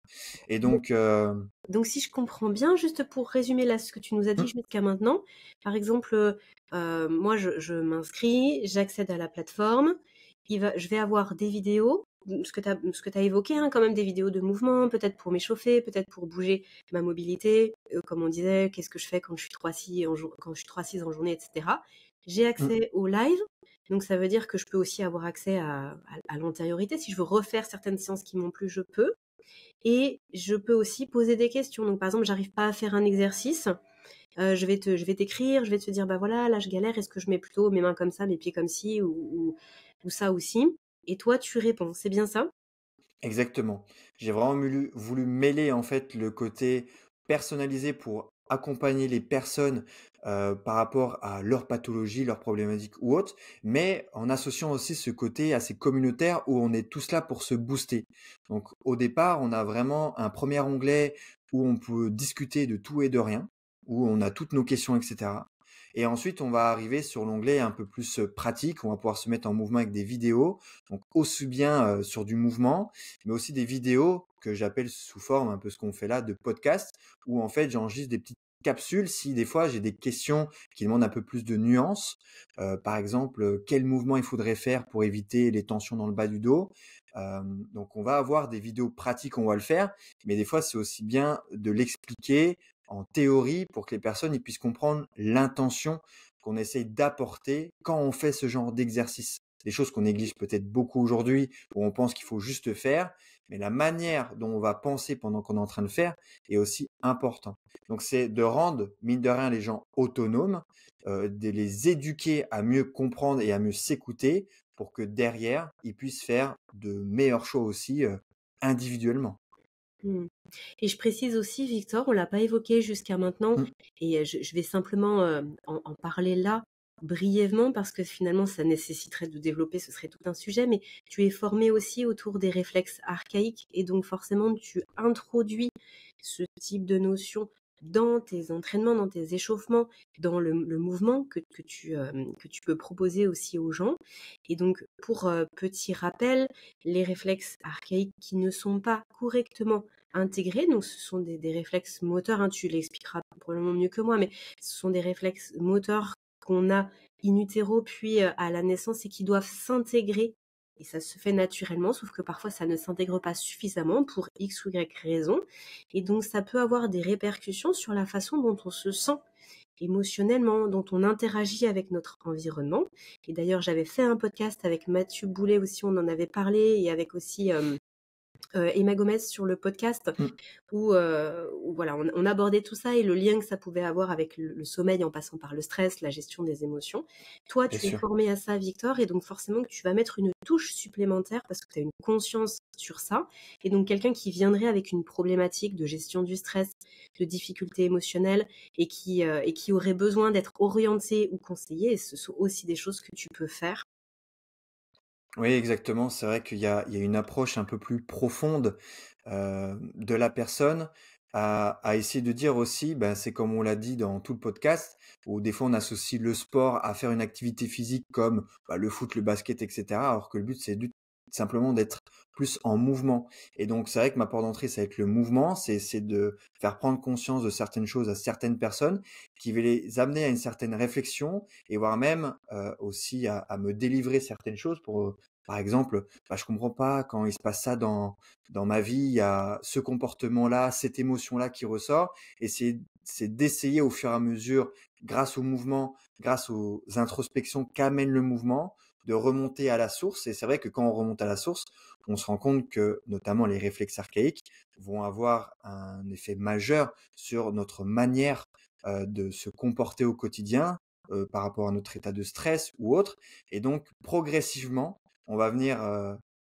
Et Donc, donc, donc, si je comprends bien, juste pour résumer là ce que tu nous as dit mmh, jusqu'à maintenant, par exemple, moi je m'inscris, j'accède à la plateforme, je vais avoir des vidéos, ce que tu as évoqué, hein, quand même des vidéos de mouvement, peut-être pour m'échauffer, peut-être pour bouger ma mobilité, comme on disait, qu'est-ce que je fais quand je suis trop assis quand je suis trop assise en journée, etc. J'ai mmh, accès au live, donc ça veut dire que je peux aussi avoir accès à l'antériorité. Si je veux refaire certaines séances qui m'ont plu, je peux. Et je peux aussi poser des questions. Donc, par exemple, j'arrive pas à faire un exercice. Je vais t'écrire, je vais te dire, bah voilà, là, je galère. Est-ce que je mets plutôt mes mains comme ça, mes pieds comme ci, ou ça aussi? Et toi, tu réponds. C'est bien ça? exactement. J'ai vraiment voulu mêler en fait le côté personnalisé pour accompagner les personnes par rapport à leur pathologie, leurs problématiques ou autres, mais en associant aussi ce côté assez communautaire où on est tous là pour se booster. Donc au départ, on a vraiment un premier onglet où on peut discuter de tout et de rien, où on a toutes nos questions, etc. Et ensuite, on va arriver sur l'onglet un peu plus pratique. On va pouvoir se mettre en mouvement avec des vidéos, donc aussi bien sur du mouvement, mais aussi des vidéos que j'appelle sous forme un peu ce qu'on fait là de podcast, où en fait j'enregistre des petites capsules si des fois j'ai des questions qui demandent un peu plus de nuances. Par exemple, quel mouvement il faudrait faire pour éviter les tensions dans le bas du dos. Donc on va avoir des vidéos pratiques, on va le faire, mais des fois c'est aussi bien de l'expliquer en théorie pour que les personnes ils puissent comprendre l'intention qu'on essaye d'apporter quand on fait ce genre d'exercice. Des choses qu'on néglige peut-être beaucoup aujourd'hui, où on pense qu'il faut juste faire, mais la manière dont on va penser pendant qu'on est en train de faire est aussi important. Donc c'est de rendre, mine de rien, les gens autonomes, de les éduquer à mieux comprendre et à mieux s'écouter pour que derrière, ils puissent faire de meilleurs choix aussi individuellement. Mmh. Et je précise aussi, Victor, on l'a pas évoqué jusqu'à maintenant, Mmh, et je vais simplement en parler là brièvement parce que finalement ça nécessiterait de développer, ce serait tout un sujet, mais tu es formé aussi autour des réflexes archaïques et donc forcément tu introduis ce type de notion dans tes entraînements, dans tes échauffements, dans le mouvement que tu peux proposer aussi aux gens. Et donc, pour petit rappel, les réflexes archaïques qui ne sont pas correctement intégrés, donc ce sont des réflexes moteurs, hein, tu l'expliqueras probablement mieux que moi, mais ce sont des réflexes moteurs qu'on a in utero puis à la naissance et qui doivent s'intégrer. Et ça se fait naturellement, sauf que parfois ça ne s'intègre pas suffisamment pour X ou Y raison. Et donc ça peut avoir des répercussions sur la façon dont on se sent émotionnellement, dont on interagit avec notre environnement. Et d'ailleurs, j'avais fait un podcast avec Mathieu Boulet aussi, on en avait parlé, et avec aussi Emma Gomez sur le podcast mmh, où voilà, on abordait tout ça et le lien que ça pouvait avoir avec le sommeil en passant par le stress, la gestion des émotions. Toi, bien tu es sûr. formé à ça, Victor, et donc forcément que tu vas mettre une touche supplémentaire parce que tu as une conscience sur ça. Et donc quelqu'un qui viendrait avec une problématique de gestion du stress, de difficultés émotionnelles et qui aurait besoin d'être orienté ou conseillé, et ce sont aussi des choses que tu peux faire. Oui, exactement. C'est vrai qu'il y a une approche un peu plus profonde de la personne à essayer de dire aussi, ben, c'est comme on l'a dit dans tout le podcast, où des fois on associe le sport à faire une activité physique comme bah, le foot, le basket, etc. Alors que le but c'est simplement d'être plus en mouvement. Et donc c'est vrai que ma porte d'entrée, ça va être le mouvement, c'est de faire prendre conscience de certaines choses à certaines personnes qui va les amener à une certaine réflexion et voire même aussi à me délivrer certaines choses pour par exemple, bah, je comprends pas quand il se passe ça dans ma vie, il y a ce comportement-là, cette émotion-là qui ressort, et c'est d'essayer au fur et à mesure, grâce au mouvement, grâce aux introspections qu'amène le mouvement, de remonter à la source. Et c'est vrai que quand on remonte à la source, on se rend compte que notamment les réflexes archaïques vont avoir un effet majeur sur notre manière de se comporter au quotidien par rapport à notre état de stress ou autre. Et donc progressivement, on va venir,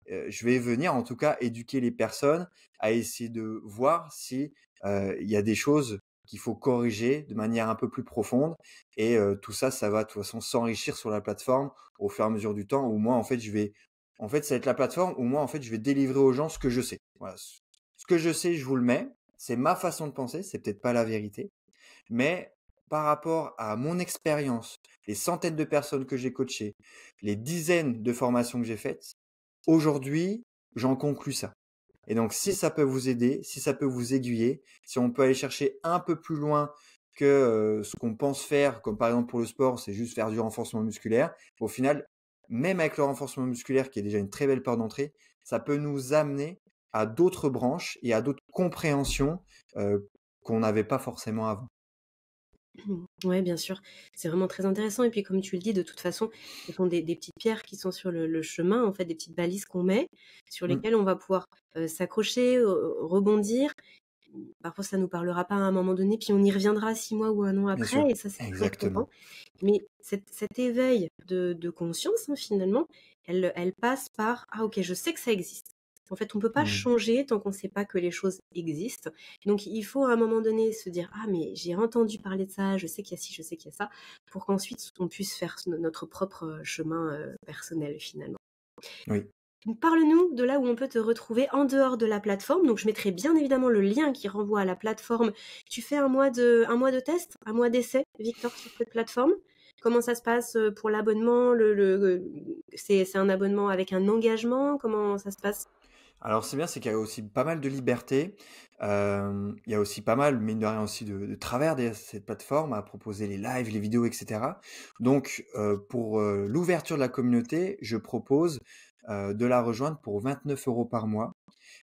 je vais venir en tout cas éduquer les personnes à essayer de voir si il y a des choses qu'il faut corriger de manière un peu plus profonde. Et tout ça, ça va de toute façon s'enrichir sur la plateforme au fur et à mesure du temps. Où moi, en fait, en fait, ça va être la plateforme où moi, en fait, je vais délivrer aux gens ce que je sais. Voilà, ce que je sais, je vous le mets. C'est ma façon de penser. C'est peut-être pas la vérité, mais par rapport à mon expérience, les centaines de personnes que j'ai coachées, les dizaines de formations que j'ai faites, aujourd'hui, j'en conclus ça. Et donc, si ça peut vous aider, si ça peut vous aiguiller, si on peut aller chercher un peu plus loin que ce qu'on pense faire, comme par exemple pour le sport, c'est juste faire du renforcement musculaire, au final, même avec le renforcement musculaire, qui est déjà une très belle porte d'entrée, ça peut nous amener à d'autres branches et à d'autres compréhensions qu'on n'avait pas forcément avant. Ouais, bien sûr. C'est vraiment très intéressant et puis comme tu le dis, de toute façon, ce sont des petites pierres qui sont sur le chemin, en fait, des petites balises qu'on met, sur Mmh, lesquelles on va pouvoir, s'accrocher, rebondir. Parfois, ça nous parlera pas à un moment donné, puis on y reviendra 6 mois ou 1 an bien après sûr, et ça, c'est toujours exactement. content. Mais cet éveil de conscience, hein, finalement, elle passe par: «Ah OK, je sais que ça existe». En fait, on peut pas Mmh. changer tant qu'on sait pas que les choses existent. Donc il faut à un moment donné se dire: «Ah mais j'ai entendu parler de ça, je sais qu'il y a ci, je sais qu'il y a ça», pour qu'ensuite on puisse faire notre propre, chemin, personnel finalement. Oui. Parle-nous de là où on peut te retrouver en dehors de la plateforme. Donc, je mettrai bien évidemment le lien qui renvoie à la plateforme. Tu fais un mois de test, un mois d'essai, Victor, sur cette plateforme. Comment ça se passe pour l'abonnement? C'est un abonnement avec un engagement? Comment ça se passe? Alors c'est bien, c'est qu'il y a aussi pas mal de liberté. Il y a aussi pas mal, mine de rien aussi, de travers derrière cette plateforme à proposer les lives, les vidéos, etc. Donc pour l'ouverture de la communauté, je propose de la rejoindre pour 29 € par mois,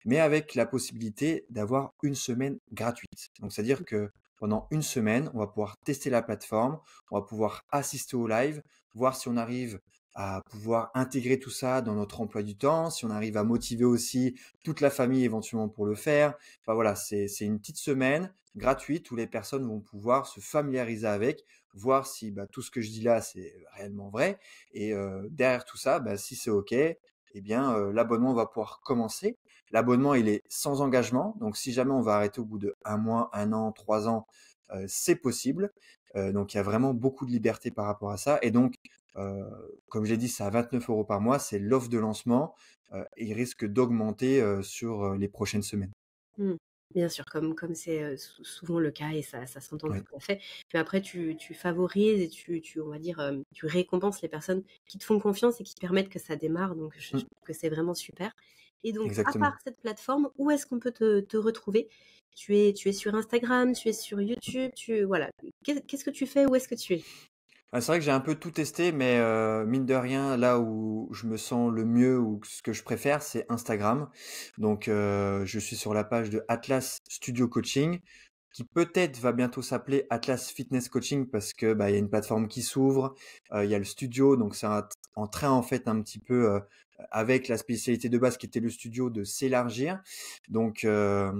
mais avec la possibilité d'avoir une semaine gratuite. Donc c'est-à-dire que pendant une semaine, on va pouvoir tester la plateforme, on va pouvoir assister au live, voir si on arrive à pouvoir intégrer tout ça dans notre emploi du temps, si on arrive à motiver aussi toute la famille éventuellement pour le faire. Enfin voilà, c'est une petite semaine gratuite où les personnes vont pouvoir se familiariser avec, voir si tout ce que je dis là c'est réellement vrai et derrière tout ça, si c'est ok, eh bien l'abonnement va pouvoir commencer. L'abonnement il est sans engagement, donc si jamais on va arrêter au bout de un mois, un an, 3 ans, c'est possible. Donc il y a vraiment beaucoup de liberté par rapport à ça et donc comme j'ai dit, c'est à 29 € par mois, c'est l'offre de lancement et il risque d'augmenter sur les prochaines semaines. Mmh. Bien sûr, comme c'est, souvent le cas et ça s'entend tout Oui. à fait. Puis après tu favorises et on va dire, tu récompenses les personnes qui te font confiance et qui permettent que ça démarre, donc je Mmh, trouve que c'est vraiment super. Et donc à part exactement. cette plateforme, où est-ce qu'on peut te retrouver? Tu es sur Instagram, tu es sur YouTube, voilà. Qu'est-ce que tu fais? Où est-ce que tu es? C'est vrai que j'ai un peu tout testé, mais mine de rien, là où je me sens le mieux ou ce que je préfère, c'est Instagram. Donc je suis sur la page de Atlas Studio Coaching, qui peut-être va bientôt s'appeler Atlas Fitness Coaching parce que il y a une plateforme qui s'ouvre, il y a le studio, donc c'est en train en fait un petit peu avec la spécialité de base qui était le studio de s'élargir. Donc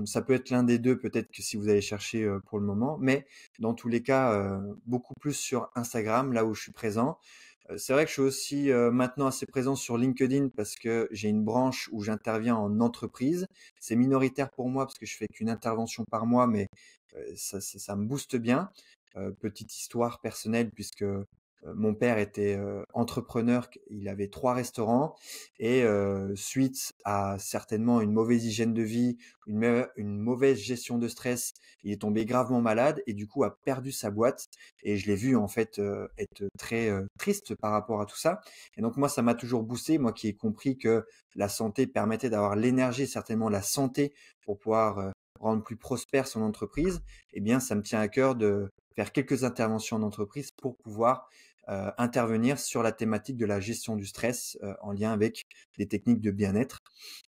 ça peut être l'un des deux, peut-être que si vous allez chercher pour le moment, mais dans tous les cas beaucoup plus sur Instagram, là où je suis présent. C'est vrai que je suis aussi maintenant assez présent sur LinkedIn parce que j'ai une branche où j'interviens en entreprise. C'est minoritaire pour moi parce que je fais qu'une intervention par mois, mais ça me booste bien. Petite histoire personnelle puisque mon père était entrepreneur, il avait 3 restaurants et suite à certainement une mauvaise hygiène de vie, une mauvaise gestion de stress, il est tombé gravement malade et du coup a perdu sa boîte et je l'ai vu en fait être très triste par rapport à tout ça. Et donc moi ça m'a toujours boosté, moi qui ai compris que la santé permettait d'avoir l'énergie, certainement la santé pour pouvoir rendre plus prospère son entreprise. Eh bien ça me tient à cœur de faire quelques interventions en entreprise pour pouvoir intervenir sur la thématique de la gestion du stress en lien avec des techniques de bien-être.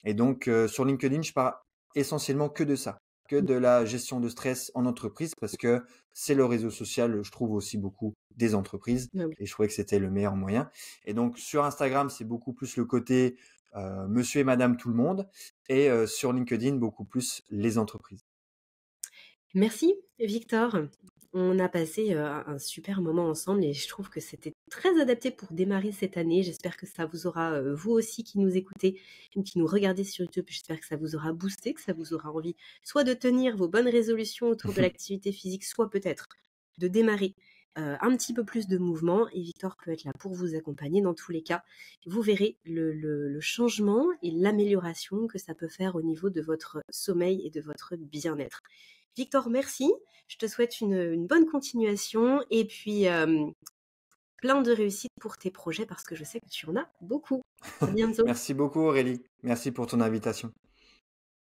Et donc sur LinkedIn, je parle essentiellement que de ça, que de la gestion de stress en entreprise parce que c'est le réseau social, je trouve aussi beaucoup des entreprises Ah oui. et je trouvais que c'était le meilleur moyen. Et donc sur Instagram, c'est beaucoup plus le côté monsieur et madame tout le monde et sur LinkedIn, beaucoup plus les entreprises. Merci Victor. On a passé, un super moment ensemble et je trouve que c'était très adapté pour démarrer cette année. J'espère que ça vous aura, vous aussi qui nous écoutez ou qui nous regardez sur YouTube, j'espère que ça vous aura boosté, que ça vous aura envie soit de tenir vos bonnes résolutions autour de l'activité physique, soit peut-être de démarrer, un petit peu plus de mouvement et Victor peut être là pour vous accompagner dans tous les cas. Vous verrez le changement et l'amélioration que ça peut faire au niveau de votre sommeil et de votre bien-être. Victor, merci. Je te souhaite une bonne continuation et puis plein de réussite pour tes projets parce que je sais que tu en as beaucoup. À bientôt. Merci beaucoup Aurélie. Merci pour ton invitation.